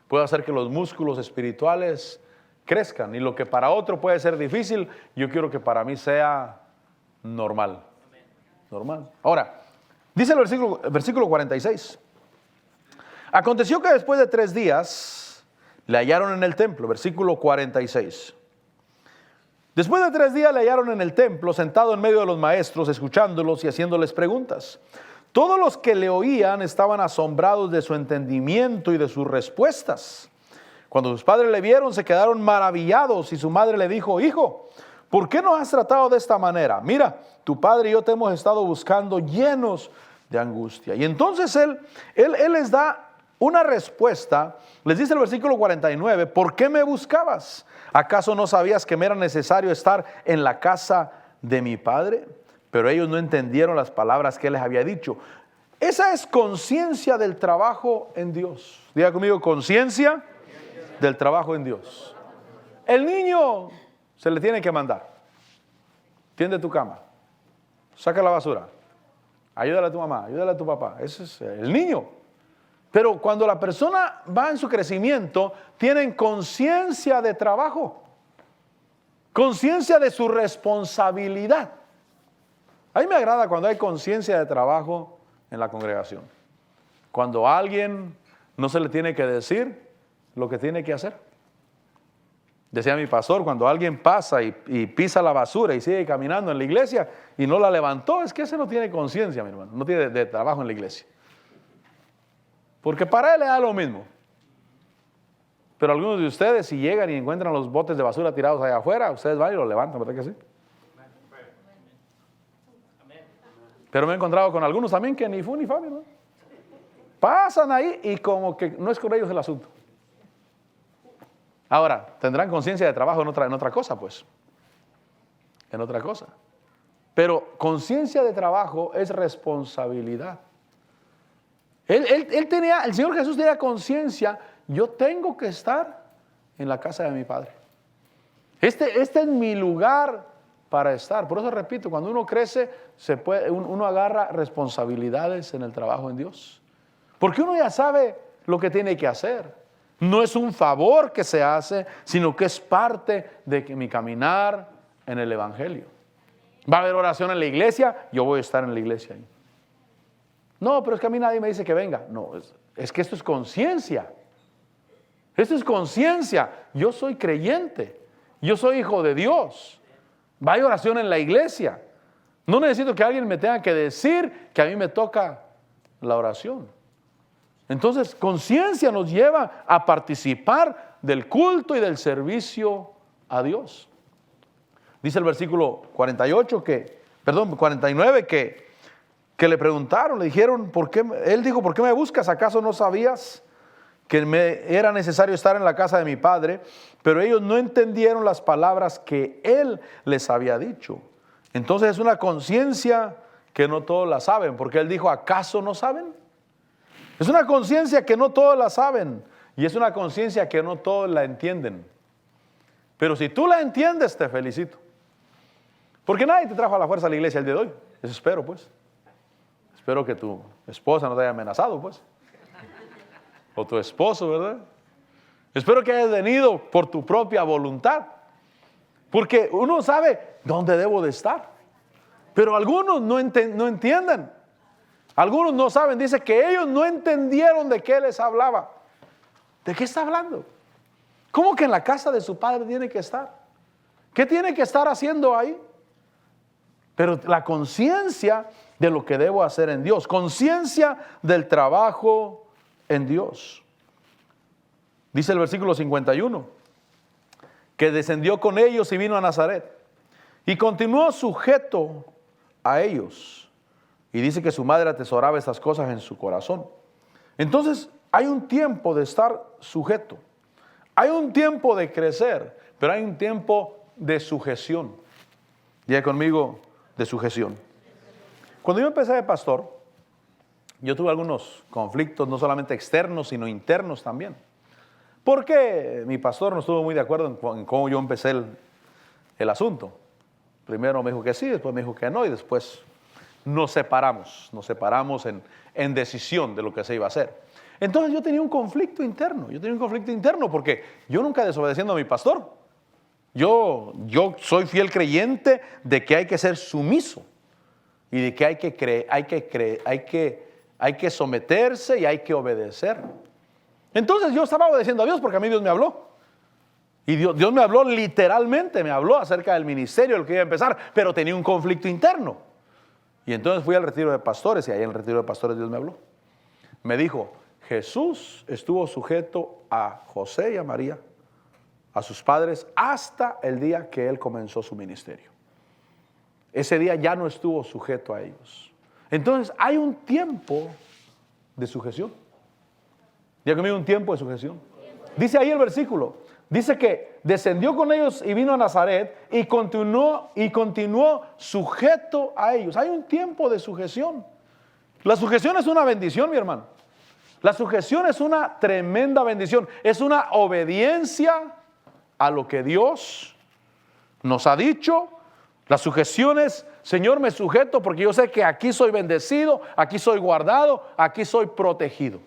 Puedo hacer que los músculos espirituales crezcan. Y lo que para otro puede ser difícil, yo quiero que para mí sea normal. Normal. Ahora, dice el versículo 46. Aconteció que después de 3 días le hallaron en el templo, versículo 46. Después de 3 días le hallaron en el templo, sentado en medio de los maestros, escuchándolos y haciéndoles preguntas. Todos los que le oían estaban asombrados de su entendimiento y de sus respuestas. Cuando sus padres le vieron, se quedaron maravillados y su madre le dijo: hijo, ¿por qué nos has tratado de esta manera? Mira, tu padre y yo te hemos estado buscando llenos de angustia. Y entonces él les da una respuesta. Les dice el versículo 49, ¿por qué me buscabas? ¿Acaso no sabías que me era necesario estar en la casa de mi padre? Pero ellos no entendieron las palabras que él les había dicho. Esa es conciencia del trabajo en Dios. Diga conmigo, conciencia del trabajo en Dios. El niño se le tiene que mandar. Tiende tu cama, saca la basura, ayúdale a tu mamá, ayúdale a tu papá. Ese es el niño. Pero cuando la persona va en su crecimiento, tienen conciencia de trabajo, conciencia de su responsabilidad. A mí me agrada cuando hay conciencia de trabajo en la congregación. Cuando a alguien no se le tiene que decir lo que tiene que hacer. Decía mi pastor, cuando alguien pasa y pisa la basura y sigue caminando en la iglesia y no la levantó, es que ese no tiene conciencia, mi hermano, no tiene de trabajo en la iglesia. Porque para él le da lo mismo. Pero algunos de ustedes, si llegan y encuentran los botes de basura tirados allá afuera, ustedes van y los levantan, ¿verdad que sí? Pero me he encontrado con algunos también que ni fu ni fa, ¿no? Pasan ahí y como que no es con ellos el asunto. Ahora, tendrán conciencia de trabajo en otra cosa, pues. En otra cosa. Pero conciencia de trabajo es responsabilidad. El Señor Jesús tenía conciencia, yo tengo que estar en la casa de mi Padre. Este es mi lugar para estar. Por eso repito, cuando uno crece, uno agarra responsabilidades en el trabajo en Dios. Porque uno ya sabe lo que tiene que hacer. No es un favor que se hace, sino que es parte de mi caminar en el Evangelio. Va a haber oración en la iglesia, yo voy a estar en la iglesia ahí. No, pero es que a mí nadie me dice que venga. No, es que esto es conciencia. Esto es conciencia. Yo soy creyente. Yo soy hijo de Dios. Va a haber oración en la iglesia. No necesito que alguien me tenga que decir que a mí me toca la oración. Entonces, conciencia nos lleva a participar del culto y del servicio a Dios. Dice el versículo 49 que le preguntaron, le dijeron, él dijo, ¿por qué me buscas? ¿Acaso no sabías que me era necesario estar en la casa de mi padre? Pero ellos no entendieron las palabras que él les había dicho. Entonces es una conciencia que no todos la saben, porque él dijo, ¿acaso no saben? Es una conciencia que no todos la saben y es una conciencia que no todos la entienden. Pero si tú la entiendes, te felicito. Porque nadie te trajo a la fuerza a la iglesia el día de hoy. Eso espero, pues. Espero que tu esposa no te haya amenazado, pues. O tu esposo, ¿verdad? Espero que hayas venido por tu propia voluntad. Porque uno sabe dónde debo de estar. Pero algunos no entienden. Algunos no saben. Dice que ellos no entendieron de qué les hablaba. ¿De qué está hablando? ¿Cómo que en la casa de su padre tiene que estar? ¿Qué tiene que estar haciendo ahí? Pero la conciencia de lo que debo hacer en Dios. Conciencia del trabajo en Dios. Dice el versículo 51, que descendió con ellos y vino a Nazaret. Y continuó sujeto a ellos. Y dice que su madre atesoraba estas cosas en su corazón. Entonces, hay un tiempo de estar sujeto. Hay un tiempo de crecer, pero hay un tiempo de sujeción. Diga conmigo, de sujeción. Cuando yo empecé de pastor, yo tuve algunos conflictos, no solamente externos, sino internos también. Porque mi pastor no estuvo muy de acuerdo en cómo yo empecé el asunto. Primero me dijo que sí, después me dijo que no, y después nos separamos en decisión de lo que se iba a hacer. Entonces yo tenía un conflicto interno, porque yo nunca desobedeciendo a mi pastor. Yo soy fiel creyente de que hay que ser sumiso y de que hay que someterse y hay que obedecer. Entonces yo estaba obedeciendo a Dios porque a mí Dios me habló. Y Dios me habló literalmente, me habló acerca del ministerio, el que iba a empezar, pero tenía un conflicto interno. Y entonces fui al retiro de pastores y ahí en el retiro de pastores Dios me habló. Me dijo, Jesús estuvo sujeto a José y a María, a sus padres, hasta el día que Él comenzó su ministerio. Ese día ya no estuvo sujeto a ellos. Entonces hay un tiempo de sujeción. Ya conmigo, un tiempo de sujeción. Dice ahí el versículo, dice que descendió con ellos y vino a Nazaret y continuó sujeto a ellos. Hay un tiempo de sujeción. La sujeción es una bendición, mi hermano. La sujeción es una tremenda bendición. Es una obediencia a lo que Dios nos ha dicho. La sujeción es, Señor, me sujeto porque yo sé que aquí soy bendecido, aquí soy guardado, aquí soy protegido.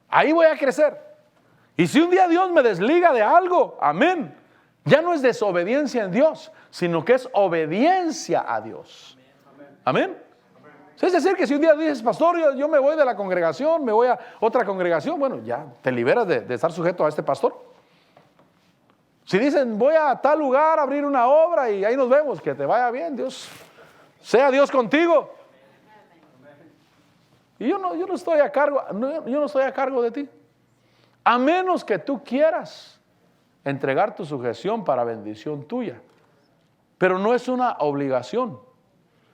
Ahí voy a crecer. Y si un día Dios me desliga de algo, amén, ya no es desobediencia en Dios, sino que es obediencia a Dios. Amén. Es decir, que si un día dices, pastor, yo me voy de la congregación, me voy a otra congregación, bueno, ya te liberas de estar sujeto a este pastor. Si dicen, voy a tal lugar a abrir una obra y ahí nos vemos, que te vaya bien, Dios, sea Dios contigo. Y yo no estoy a cargo de ti. A menos que tú quieras entregar tu sujeción para bendición tuya. Pero no es una obligación.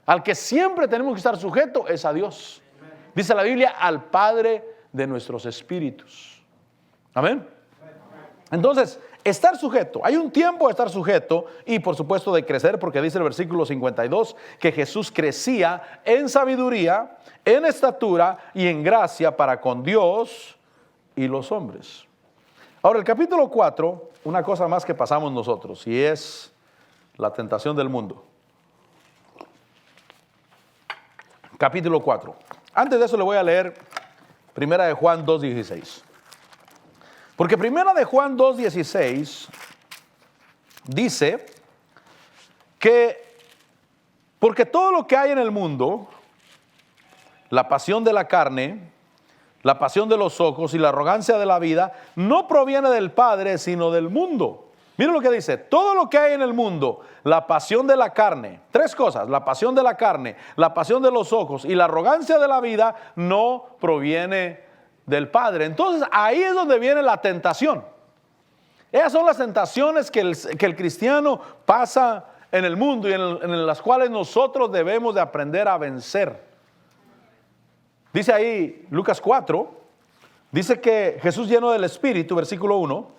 Al que siempre tenemos que estar sujeto es a Dios. Dice la Biblia, al Padre de nuestros espíritus. Amén. Entonces, estar sujeto, hay un tiempo de estar sujeto y por supuesto de crecer, porque dice el versículo 52 que Jesús crecía en sabiduría, en estatura y en gracia para con Dios y los hombres. Ahora el capítulo 4, una cosa más que pasamos nosotros, y es la tentación del mundo. Capítulo 4. Antes de eso le voy a leer 1 de Juan 2:16. Porque 1 de Juan 2:16 dice que porque todo lo que hay en el mundo, la pasión de la carne, la pasión de los ojos y la arrogancia de la vida, no proviene del Padre, sino del mundo. Miren lo que dice, todo lo que hay en el mundo, la pasión de la carne, tres cosas, la pasión de la carne, la pasión de los ojos y la arrogancia de la vida, no proviene del Padre. Entonces ahí es donde viene la tentación. Esas son las tentaciones que el cristiano pasa en el mundo y en las cuales nosotros debemos de aprender a vencer. Dice ahí Lucas 4, dice que Jesús lleno del Espíritu, versículo 1,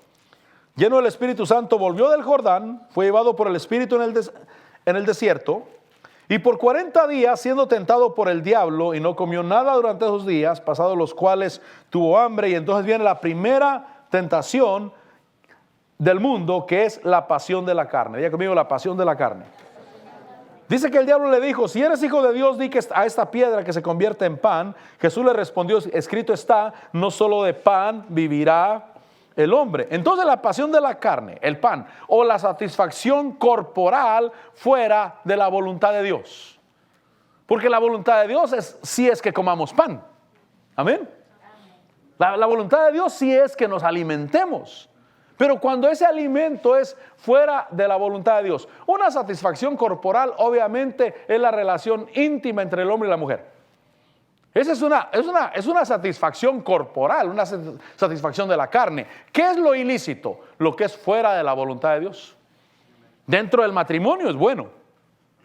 lleno del Espíritu Santo, volvió del Jordán, fue llevado por el Espíritu en el desierto, y por 40 días siendo tentado por el diablo, y no comió nada durante esos días, pasados los cuales tuvo hambre, y entonces viene la primera tentación del mundo, que es la pasión de la carne. Diga conmigo, la pasión de la carne. Dice que el diablo le dijo, si eres hijo de Dios, di que a esta piedra que se convierte en pan. Jesús le respondió, escrito está, no solo de pan vivirá el hombre. Entonces la pasión de la carne, el pan, o la satisfacción corporal fuera de la voluntad de Dios. Porque la voluntad de Dios es si es que comamos pan. Amén. La voluntad de Dios sí es que nos alimentemos. Pero cuando ese alimento es fuera de la voluntad de Dios, una satisfacción corporal obviamente es la relación íntima entre el hombre y la mujer. Esa es una satisfacción corporal, una satisfacción de la carne. ¿Qué es lo ilícito? Lo que es fuera de la voluntad de Dios. Dentro del matrimonio es bueno.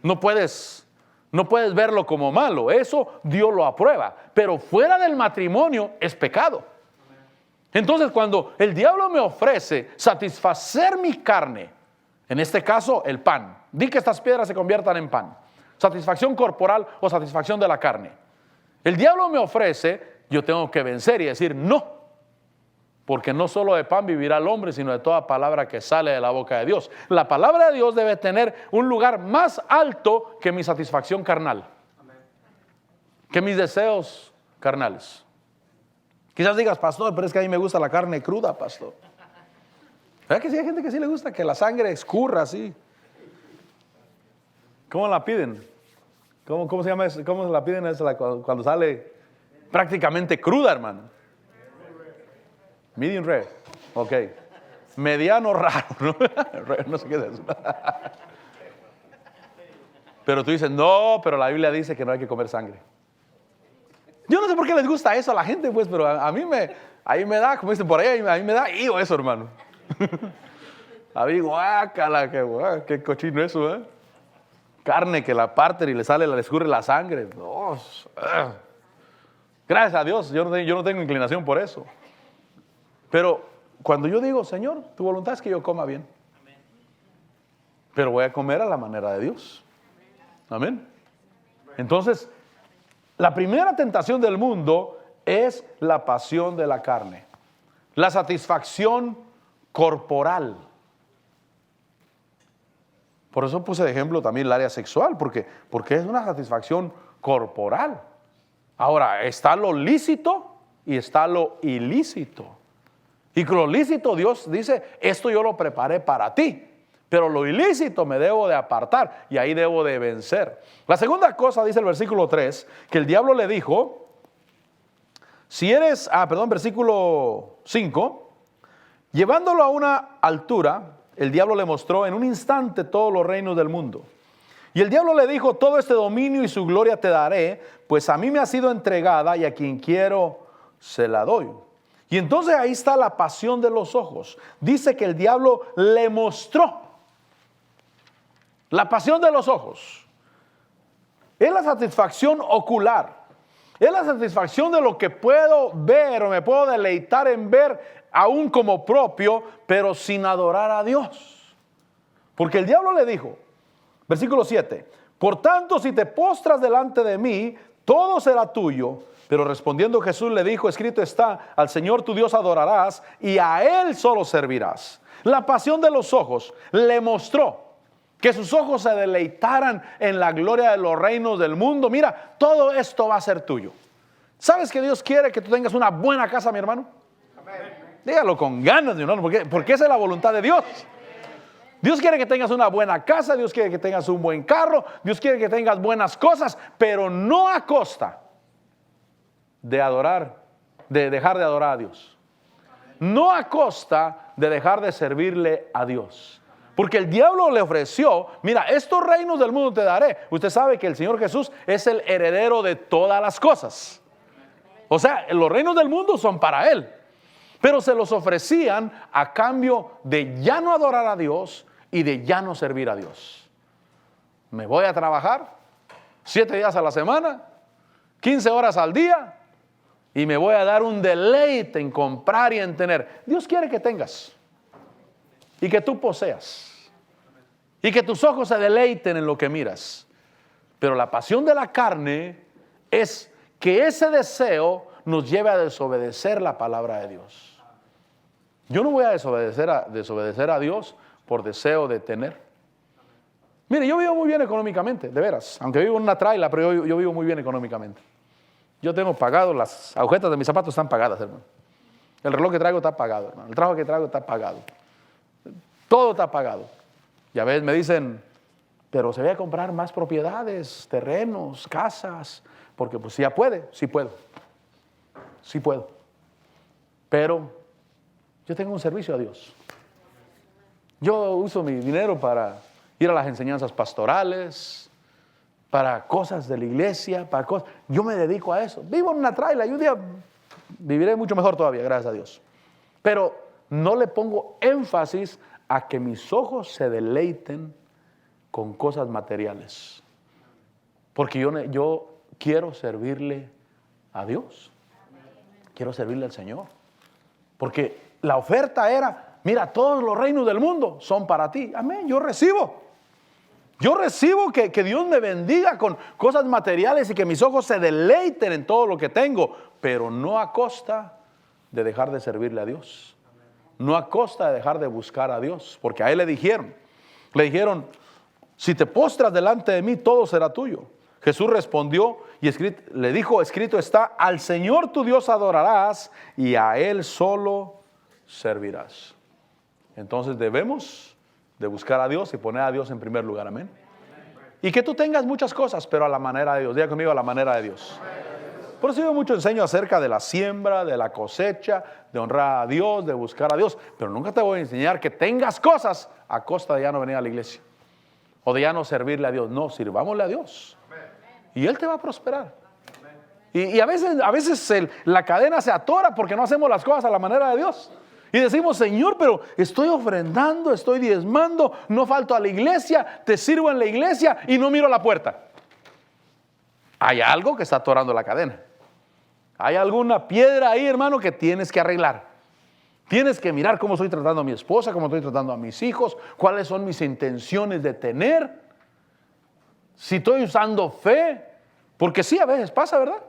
No puedes No puedes verlo como malo, eso Dios lo aprueba. Pero fuera del matrimonio es pecado. Entonces cuando el diablo me ofrece satisfacer mi carne, en este caso el pan, di que estas piedras se conviertan en pan, satisfacción corporal o satisfacción de la carne. El diablo me ofrece, yo tengo que vencer y decir no, porque no solo de pan vivirá el hombre, sino de toda palabra que sale de la boca de Dios. La palabra de Dios debe tener un lugar más alto que mi satisfacción carnal, que mis deseos carnales. Quizás digas, pastor, pero es que a mí me gusta la carne cruda, pastor. ¿Verdad que sí hay gente que sí le gusta que la sangre escurra así? ¿Cómo la piden? ¿Cómo se llama eso? ¿Cómo la piden cuando sale prácticamente cruda, hermano? Medium rare. Ok. Mediano raro, ¿no? No sé qué es eso. Pero tú dices, no, pero la Biblia dice que no hay que comer sangre. Yo no sé por qué les gusta eso a la gente, pues, pero a mí me da, como dicen por ahí, a mí me da higo eso, hermano. A mí, guácala, qué cochino eso, ¿eh? Carne que la parten y le escurre la sangre. Oh, gracias a Dios, yo no tengo inclinación por eso. Pero cuando yo digo, Señor, tu voluntad es que yo coma bien. Pero voy a comer a la manera de Dios. Amén. Entonces, la primera tentación del mundo es la pasión de la carne, la satisfacción corporal. Por eso puse de ejemplo también el área sexual, porque es una satisfacción corporal. Ahora, está lo lícito y está lo ilícito. Y con lo lícito Dios dice, esto yo lo preparé para ti. Pero lo ilícito me debo de apartar y ahí debo de vencer. La segunda cosa, dice el versículo 3, que el diablo le dijo, versículo 5, llevándolo a una altura, el diablo le mostró en un instante todos los reinos del mundo. Y el diablo le dijo, todo este dominio y su gloria te daré, pues a mí me ha sido entregada y a quien quiero se la doy. Y entonces ahí está la pasión de los ojos. Dice que el diablo le mostró. La pasión de los ojos es la satisfacción ocular, es la satisfacción de lo que puedo ver o me puedo deleitar en ver aún como propio, pero sin adorar a Dios. Porque el diablo le dijo, versículo 7, por tanto si te postras delante de mí, todo será tuyo. Pero respondiendo Jesús le dijo, escrito está, al Señor tu Dios adorarás y a Él solo servirás. La pasión de los ojos le mostró que sus ojos se deleitaran en la gloria de los reinos del mundo. Mira, todo esto va a ser tuyo. ¿Sabes que Dios quiere que tú tengas una buena casa, mi hermano? Amén. Dígalo con ganas, mi hermano, porque esa es la voluntad de Dios. Dios quiere que tengas una buena casa, Dios quiere que tengas un buen carro, Dios quiere que tengas buenas cosas, pero no a costa de dejar de adorar a Dios. No a costa de dejar de servirle a Dios. Porque el diablo le ofreció, mira, estos reinos del mundo te daré. Usted sabe que el Señor Jesús es el heredero de todas las cosas. O sea, los reinos del mundo son para Él. Pero se los ofrecían a cambio de ya no adorar a Dios y de ya no servir a Dios. Me voy a trabajar 7 días a la semana, 15 horas al día, y me voy a dar un deleite en comprar y en tener. Dios quiere que tengas y que tú poseas y que tus ojos se deleiten en lo que miras. Pero la pasión de la carne es que ese deseo nos lleve a desobedecer la palabra de Dios. Yo no voy a desobedecer a Dios por deseo de tener. Mire, yo vivo muy bien económicamente, de veras. Aunque vivo en una traila, pero yo vivo muy bien económicamente. Yo tengo pagado, las agujetas de mis zapatos están pagadas, hermano. El reloj que traigo está pagado, hermano. El trabajo que traigo está pagado. Todo está pagado. Y a veces me dicen, pero se voy a comprar más propiedades, terrenos, casas, porque pues ya puede, sí puedo. Sí puedo. Pero yo tengo un servicio a Dios. Yo uso mi dinero para ir a las enseñanzas pastorales, para cosas de la iglesia, para cosas. Yo me dedico a eso. Vivo en una traila y un día viviré mucho mejor todavía, gracias a Dios. Pero no le pongo énfasis a que mis ojos se deleiten con cosas materiales. Porque yo quiero servirle a Dios. Quiero servirle al Señor. Porque la oferta era, mira, todos los reinos del mundo son para ti. Amén, yo recibo. Yo recibo que Dios me bendiga con cosas materiales y que mis ojos se deleiten en todo lo que tengo, pero no a costa de dejar de servirle a Dios. No a costa de dejar de buscar a Dios, porque a él le dijeron, si te postras delante de mí, todo será tuyo. Jesús respondió y le dijo, escrito está, al Señor tu Dios adorarás y a Él solo servirás. Entonces debemos de buscar a Dios y poner a Dios en primer lugar, amén. Y que tú tengas muchas cosas, pero a la manera de Dios. Diga conmigo, a la manera de Dios. Por eso yo mucho enseño acerca de la siembra, de la cosecha, de honrar a Dios, de buscar a Dios. Pero nunca te voy a enseñar que tengas cosas a costa de ya no venir a la iglesia. O de ya no servirle a Dios. No, sirvámosle a Dios. Y Él te va a prosperar. Y a veces la cadena se atora porque no hacemos las cosas a la manera de Dios. Y decimos, Señor, pero estoy ofrendando, estoy diezmando, no falto a la iglesia, te sirvo en la iglesia y no miro la puerta. Hay algo que está atorando la cadena. Hay alguna piedra ahí, hermano, que tienes que arreglar. Tienes que mirar cómo estoy tratando a mi esposa, cómo estoy tratando a mis hijos, cuáles son mis intenciones de tener. Si estoy usando fe, porque sí, a veces pasa, ¿verdad?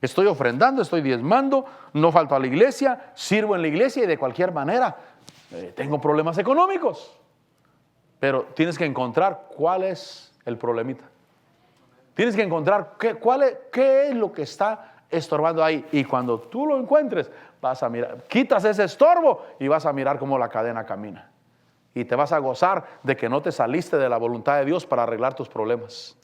Estoy ofrendando, estoy diezmando, no falto a la iglesia, sirvo en la iglesia y de cualquier manera tengo problemas económicos. Pero tienes que encontrar cuál es el problemita. Tienes que encontrar qué es lo que está estorbando ahí. Y cuando tú lo encuentres, vas a mirar, quitas ese estorbo y vas a mirar cómo la cadena camina. Y te vas a gozar de que no te saliste de la voluntad de Dios para arreglar tus problemas.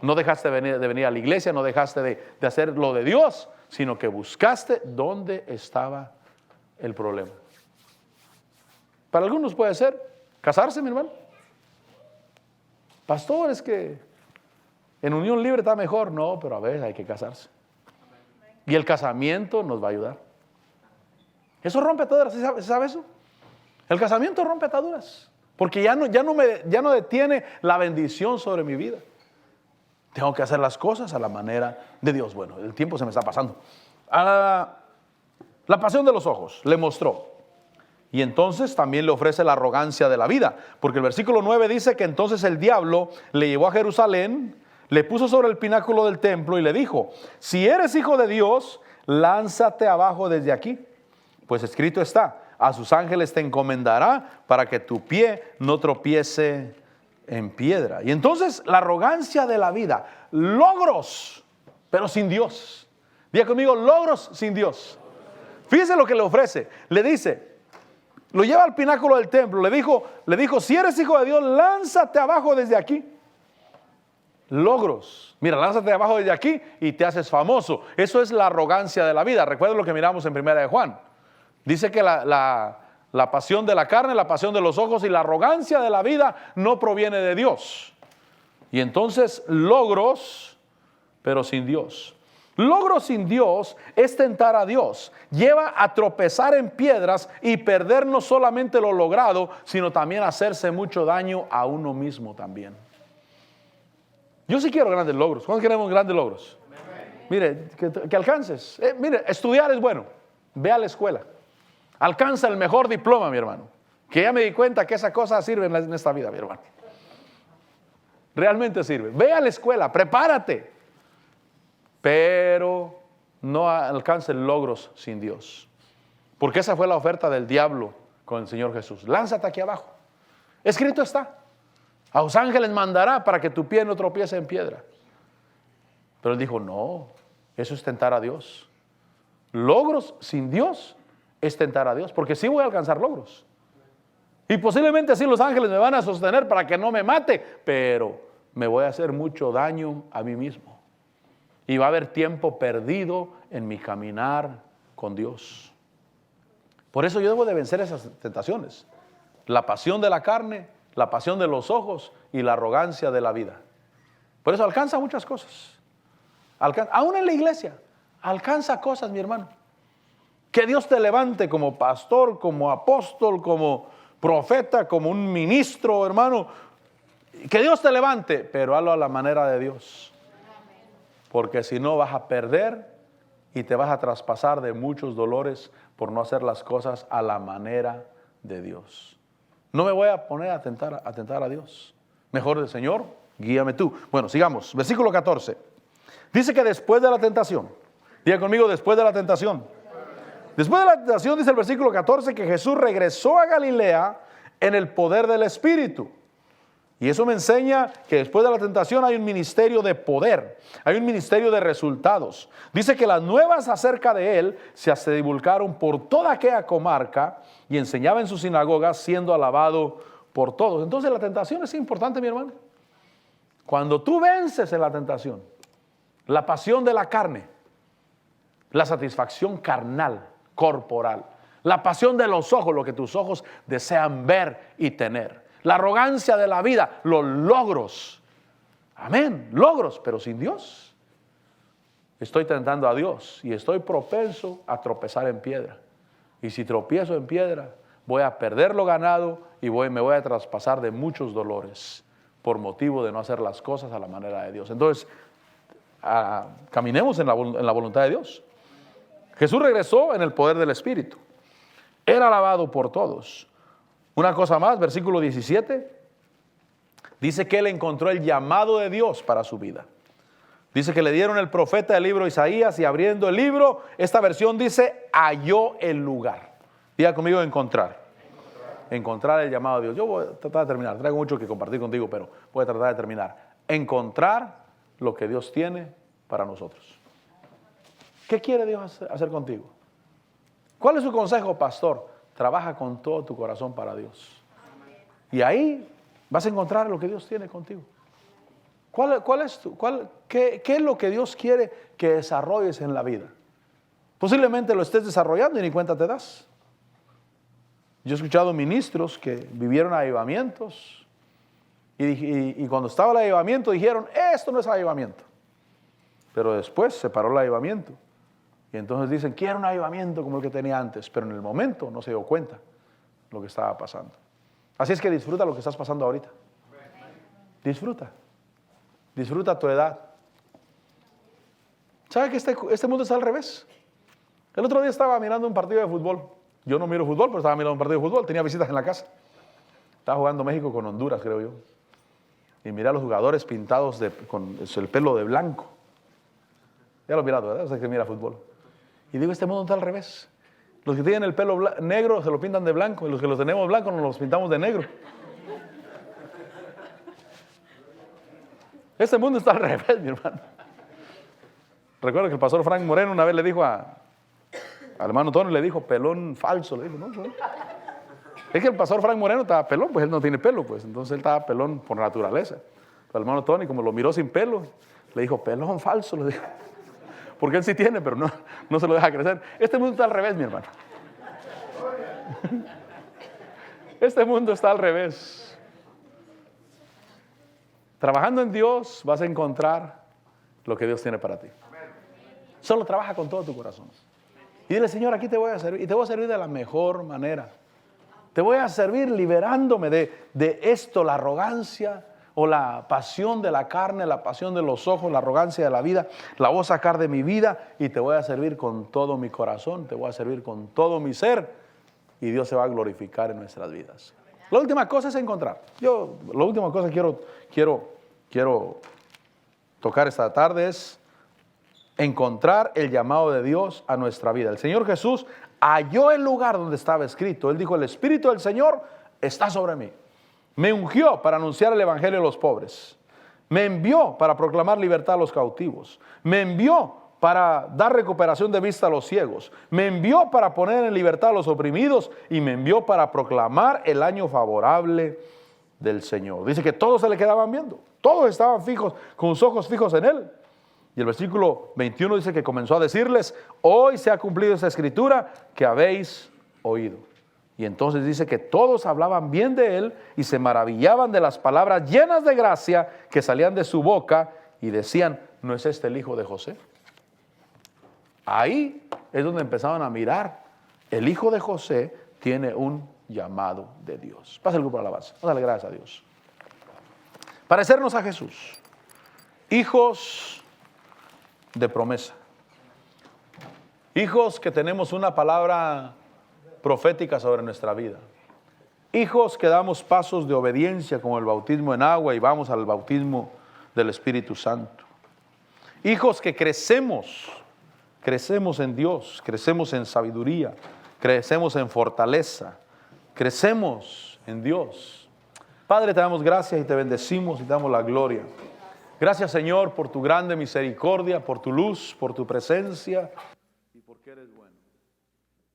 No dejaste de venir a la iglesia, no dejaste de hacer lo de Dios, sino que buscaste dónde estaba el problema. Para algunos puede ser casarse, mi hermano. Pastor, es que en unión libre está mejor. No, pero a veces hay que casarse. Y el casamiento nos va a ayudar. Eso rompe ataduras, ¿sabe eso? El casamiento rompe ataduras. Porque ya no detiene la bendición sobre mi vida. Tengo que hacer las cosas a la manera de Dios. Bueno, el tiempo se me está pasando. La pasión de los ojos le mostró. Y entonces también le ofrece la arrogancia de la vida. Porque el versículo 9 dice que entonces el diablo le llevó a Jerusalén, le puso sobre el pináculo del templo y le dijo, si eres hijo de Dios, lánzate abajo desde aquí. Pues escrito está, a sus ángeles te encomendará para que tu pie no tropiece en piedra. Y entonces la arrogancia de la vida, logros, pero sin Dios. Diga conmigo, logros sin Dios. Fíjese lo que le ofrece. Le dice, lo lleva al pináculo del templo, le dijo, si eres hijo de Dios, lánzate abajo desde aquí. Logros. Mira, lánzate abajo desde aquí y te haces famoso. Eso es la arrogancia de la vida. Recuerda lo que miramos en 1 de Juan. Dice que la pasión de la carne, la pasión de los ojos y la arrogancia de la vida no proviene de Dios. Y entonces logros, pero sin Dios. Logros sin Dios es tentar a Dios. Lleva a tropezar en piedras y perder no solamente lo logrado, sino también hacerse mucho daño a uno mismo también. Yo sí quiero grandes logros. ¿Cuántos queremos grandes logros? Mire, que alcances. Mire, estudiar es bueno. Ve a la escuela. Alcanza el mejor diploma, mi hermano. Que ya me di cuenta que esa cosa sirve en esta vida, mi hermano. Realmente sirve. Ve a la escuela, prepárate. Pero no alcances logros sin Dios. Porque esa fue la oferta del diablo con el Señor Jesús. Lánzate aquí abajo. Escrito está. A los ángeles mandará para que tu pie no tropiece en piedra. Pero él dijo, no, eso es tentar a Dios. Logros sin Dios es tentar a Dios, porque sí voy a alcanzar logros. Y posiblemente así los ángeles me van a sostener para que no me mate, pero me voy a hacer mucho daño a mí mismo. Y va a haber tiempo perdido en mi caminar con Dios. Por eso yo debo de vencer esas tentaciones. La pasión de la carne, la pasión de los ojos y la arrogancia de la vida. Por eso alcanza muchas cosas. Aún en la iglesia, alcanza cosas, mi hermano. Que Dios te levante como pastor, como apóstol, como profeta, como un ministro, hermano. Que Dios te levante, pero hazlo a la manera de Dios. porque si no vas a perder y te vas a traspasar de muchos dolores por no hacer las cosas a la manera de Dios. No me voy a poner a tentar a Dios. Mejor el Señor, guíame tú. Bueno, sigamos. Versículo 14. Dice que después de la tentación, diga conmigo, después de la tentación. Después de la tentación, dice el versículo 14, que Jesús regresó a Galilea en el poder del Espíritu. Y eso me enseña que después de la tentación hay un ministerio de poder, hay un ministerio de resultados. Dice que las nuevas acerca de él se divulgaron por toda aquella comarca y enseñaba en sus sinagogas siendo alabado por todos. Entonces la tentación es importante, mi hermano. Cuando tú vences en la tentación, la pasión de la carne, la satisfacción carnal, corporal, la pasión de los ojos, lo que tus ojos desean ver y tener. La arrogancia de la vida, los logros. Amén, logros, pero sin Dios. Estoy tentando a Dios y estoy propenso a tropezar en piedra. Y si tropiezo en piedra, voy a perder lo ganado y me voy a traspasar de muchos dolores por motivo de no hacer las cosas a la manera de Dios. Entonces, caminemos en la voluntad de Dios. Jesús regresó en el poder del Espíritu. Era alabado por todos. Una cosa más, versículo 17, dice que él encontró el llamado de Dios para su vida. Dice que le dieron el profeta el libro Isaías y abriendo el libro, esta versión dice, halló el lugar. Diga conmigo, encontrar. Encontrar el llamado de Dios. Yo voy a tratar de terminar, traigo mucho que compartir contigo, pero voy a tratar de terminar. Encontrar lo que Dios tiene para nosotros. ¿Qué quiere Dios hacer contigo? ¿Cuál es su consejo, pastor? Trabaja con todo tu corazón para Dios. Y ahí vas a encontrar lo que Dios tiene contigo. ¿Qué es lo que Dios quiere que desarrolles en la vida? Posiblemente lo estés desarrollando y ni cuenta te das. Yo he escuchado ministros que vivieron avivamientos y cuando estaba el avivamiento dijeron, esto no es avivamiento. Pero después se paró el avivamiento. Y entonces dicen, quiero un avivamiento como el que tenía antes, pero en el momento no se dio cuenta lo que estaba pasando. Así es que disfruta lo que estás pasando ahorita. Disfruta. Disfruta tu edad. ¿Sabe que este mundo está al revés? El otro día estaba mirando un partido de fútbol. Yo no miro fútbol, pero estaba mirando un partido de fútbol. Tenía visitas en la casa. Estaba jugando México con Honduras, creo yo. Y miré a los jugadores pintados con el pelo de blanco. Ya lo he mirado, ¿verdad? O sea que mira fútbol. Y digo, este mundo está al revés. Los que tienen el pelo negro se lo pintan de blanco y los que los tenemos blanco nos los pintamos de negro. Este mundo está al revés, mi hermano. Recuerdo que el pastor Frank Moreno una vez le dijo al hermano Tony, le dijo, pelón falso. Le dijo, no. Es que el pastor Frank Moreno estaba pelón, pues él no tiene pelo, pues. Entonces él estaba pelón por naturaleza. Pero el hermano Tony, como lo miró sin pelo, le dijo, pelón falso, le dijo. Porque él sí tiene, pero no se lo deja crecer. Este mundo está al revés, mi hermano. Este mundo está al revés. Trabajando en Dios vas a encontrar lo que Dios tiene para ti. Solo trabaja con todo tu corazón. Y dile, Señor, aquí te voy a servir. Y te voy a servir de la mejor manera. Te voy a servir liberándome de esto, la arrogancia, o la pasión de la carne, la pasión de los ojos, la arrogancia de la vida, la voy a sacar de mi vida y te voy a servir con todo mi corazón, te voy a servir con todo mi ser y Dios se va a glorificar en nuestras vidas. La última cosa es encontrar. La última cosa que quiero tocar esta tarde es encontrar el llamado de Dios a nuestra vida. El Señor Jesús halló el lugar donde estaba escrito. Él dijo, el Espíritu del Señor está sobre mí. Me ungió para anunciar el evangelio a los pobres. Me envió para proclamar libertad a los cautivos. Me envió para dar recuperación de vista a los ciegos. Me envió para poner en libertad a los oprimidos y me envió para proclamar el año favorable del Señor. Dice que todos se le quedaban viendo. Todos estaban fijos, con sus ojos fijos en él. Y el versículo 21 dice que comenzó a decirles, hoy se ha cumplido esa escritura que habéis oído. Y entonces dice que todos hablaban bien de él y se maravillaban de las palabras llenas de gracia que salían de su boca y decían, ¿no es este el hijo de José? Ahí es donde empezaban a mirar. El hijo de José tiene un llamado de Dios. Pasa el grupo de alabanza. Vamos a darle gracias a Dios. Parecernos a Jesús. Hijos de promesa. Hijos que tenemos una palabra profética sobre nuestra vida. Hijos que damos pasos de obediencia como el bautismo en agua y vamos al bautismo del Espíritu Santo. Hijos que crecemos en Dios, crecemos en sabiduría, crecemos en fortaleza, crecemos en Dios. Padre, te damos gracias y te bendecimos y te damos la gloria. Gracias, Señor, por tu grande misericordia, por tu luz, por tu presencia y porque eres bueno.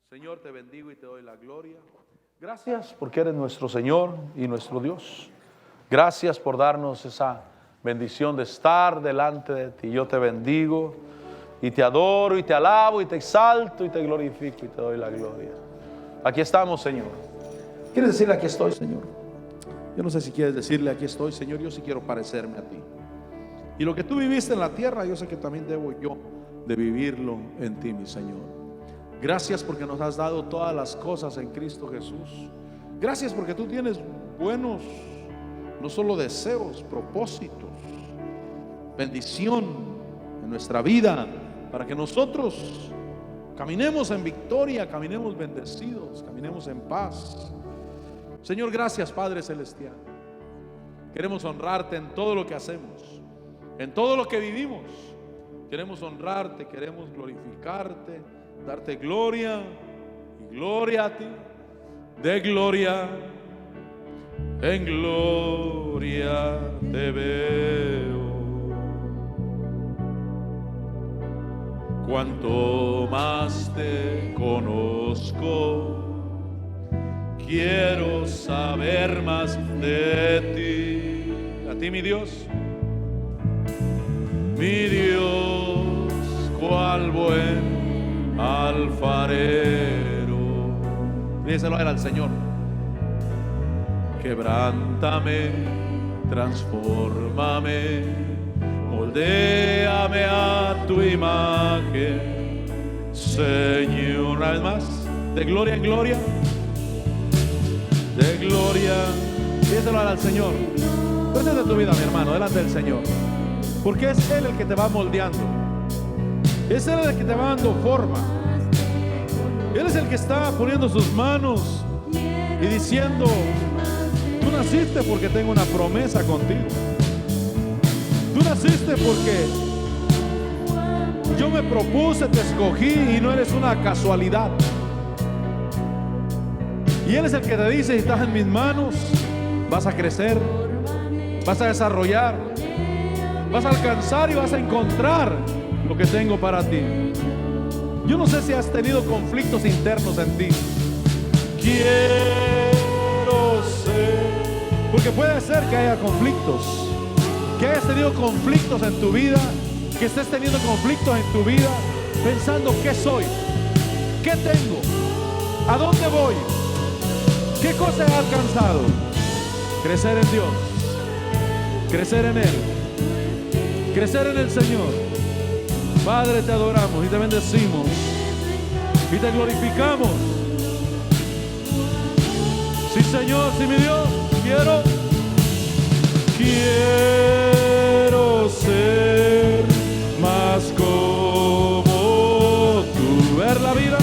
Señor, te bendigo y te doy la gloria. Gracias porque eres nuestro Señor y nuestro Dios. Gracias por darnos esa bendición de estar delante de ti. Yo te bendigo y te adoro y te alabo y te exalto y te glorifico y te doy la gloria. Aquí estamos, Señor. ¿Quieres decirle aquí estoy, Señor? Yo no sé si quieres decirle aquí estoy, Señor. Yo sí quiero parecerme a ti. Y lo que tú viviste en la tierra, yo sé que también debo yo de vivirlo en ti, mi Señor. Gracias porque nos has dado todas las cosas en Cristo Jesús. Gracias porque tú tienes buenos, no solo deseos, propósitos, bendición en nuestra vida, para que nosotros caminemos en victoria, caminemos bendecidos, caminemos en paz. Señor, gracias, Padre Celestial. Queremos honrarte en todo lo que hacemos, en todo lo que vivimos. Queremos honrarte, queremos glorificarte, darte gloria y gloria a ti. De gloria en gloria te veo. Cuanto más te conozco, quiero saber más de ti. A ti, mi Dios, cuál buen alfarero. Díselo a él, al Señor. Quebrántame, transfórmame, moldéame a tu imagen, Señor. Una vez más, de gloria en gloria, de gloria. Díselo al Señor. Presenta tu vida, mi hermano, delante del Señor, porque es Él el que te va moldeando, es Él el que te va dando forma. Él es el que está poniendo sus manos y diciendo: tú naciste porque tengo una promesa contigo. Tú naciste porque yo me propuse, te escogí y no eres una casualidad. Y Él es el que te dice: si estás en mis manos, vas a crecer, vas a desarrollar, vas a alcanzar y vas a encontrar lo que tengo para ti. Yo no sé si has tenido conflictos internos en ti. Quiero ser, porque puede ser que haya conflictos, que hayas tenido conflictos en tu vida, que estés teniendo conflictos en tu vida, pensando: ¿qué soy? ¿Qué tengo? ¿A dónde voy? ¿Qué cosa he alcanzado? Crecer en Dios, crecer en Él, crecer en el Señor. Padre, te adoramos y te bendecimos y te glorificamos. Sí, Señor, sí, mi Dios, quiero ser más como tú. Ver la vida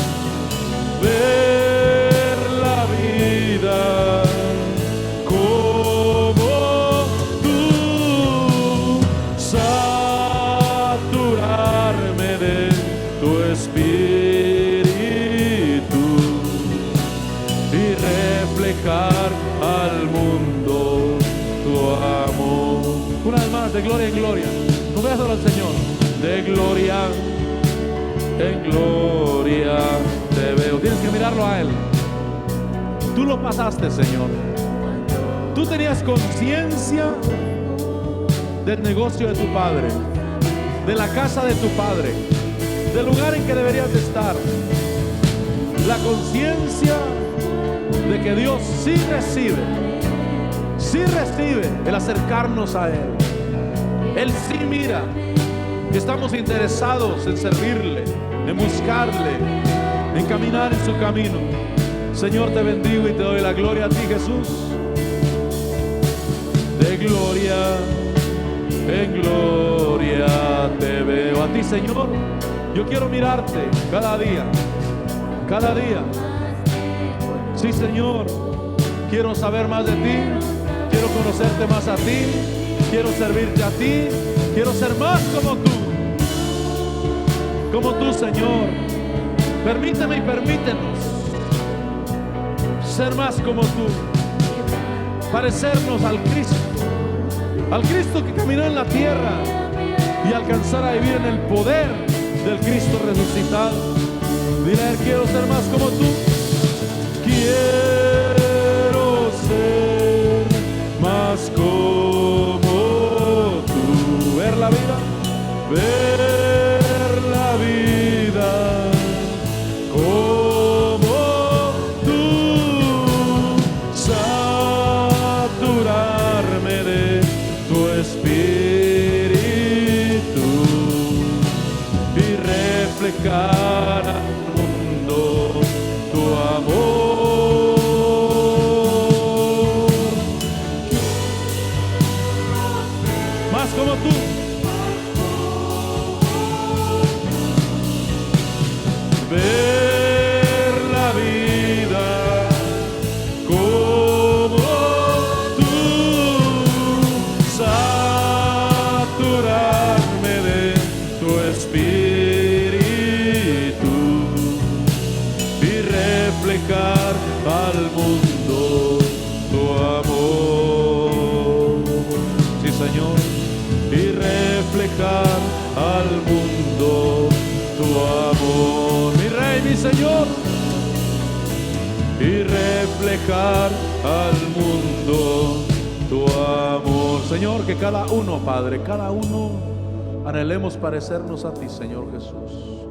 como tú, saturarme de tu espíritu y reflejar al mundo tu amor. Una vez más, de gloria en gloria. No veas al Señor. De gloria en gloria te veo. Tienes que mirarlo a Él. Tú lo pasaste, Señor. Tú tenías conciencia del negocio de tu padre, de la casa de tu padre, del lugar en que deberías de estar. La conciencia de que Dios sí recibe el acercarnos a Él. Él sí mira que estamos interesados en servirle, en buscarle, en caminar en su camino. Señor, te bendigo y te doy la gloria a ti, Jesús. De gloria en gloria te veo. A ti, Señor, yo quiero mirarte cada día, cada día. Sí, Señor, quiero saber más de ti, quiero conocerte más a ti, quiero servirte a ti, quiero ser más como tú, Señor. Permíteme y permítenos ser más como tú, parecernos al Cristo que caminó en la tierra y alcanzar a vivir en el poder del Cristo resucitado. Dile a Él, quiero ser más como tú, quiero ser más como tú. Ver la vida, ver la vida como tú, saturarme de tu espíritu y reflejar al mundo tu amor. Más como tú. Ver la vida como tú, saturarme de tu espíritu y reflejar al mundo tu amor. Sí, Señor, y reflejar al mundo tu amor, mi Rey, mi Señor, y reflejar al mundo tu amor. Señor, que cada uno, Padre, cada uno anhelemos parecernos a ti, Señor Jesús.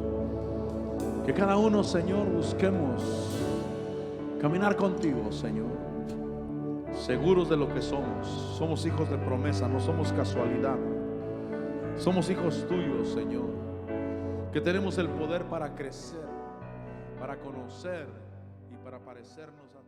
Que cada uno, Señor, busquemos caminar contigo, Señor, seguros de lo que somos. Somos hijos de promesa, no somos casualidad. Somos hijos tuyos, Señor, que tenemos el poder para crecer, para conocer y para parecernos a ti.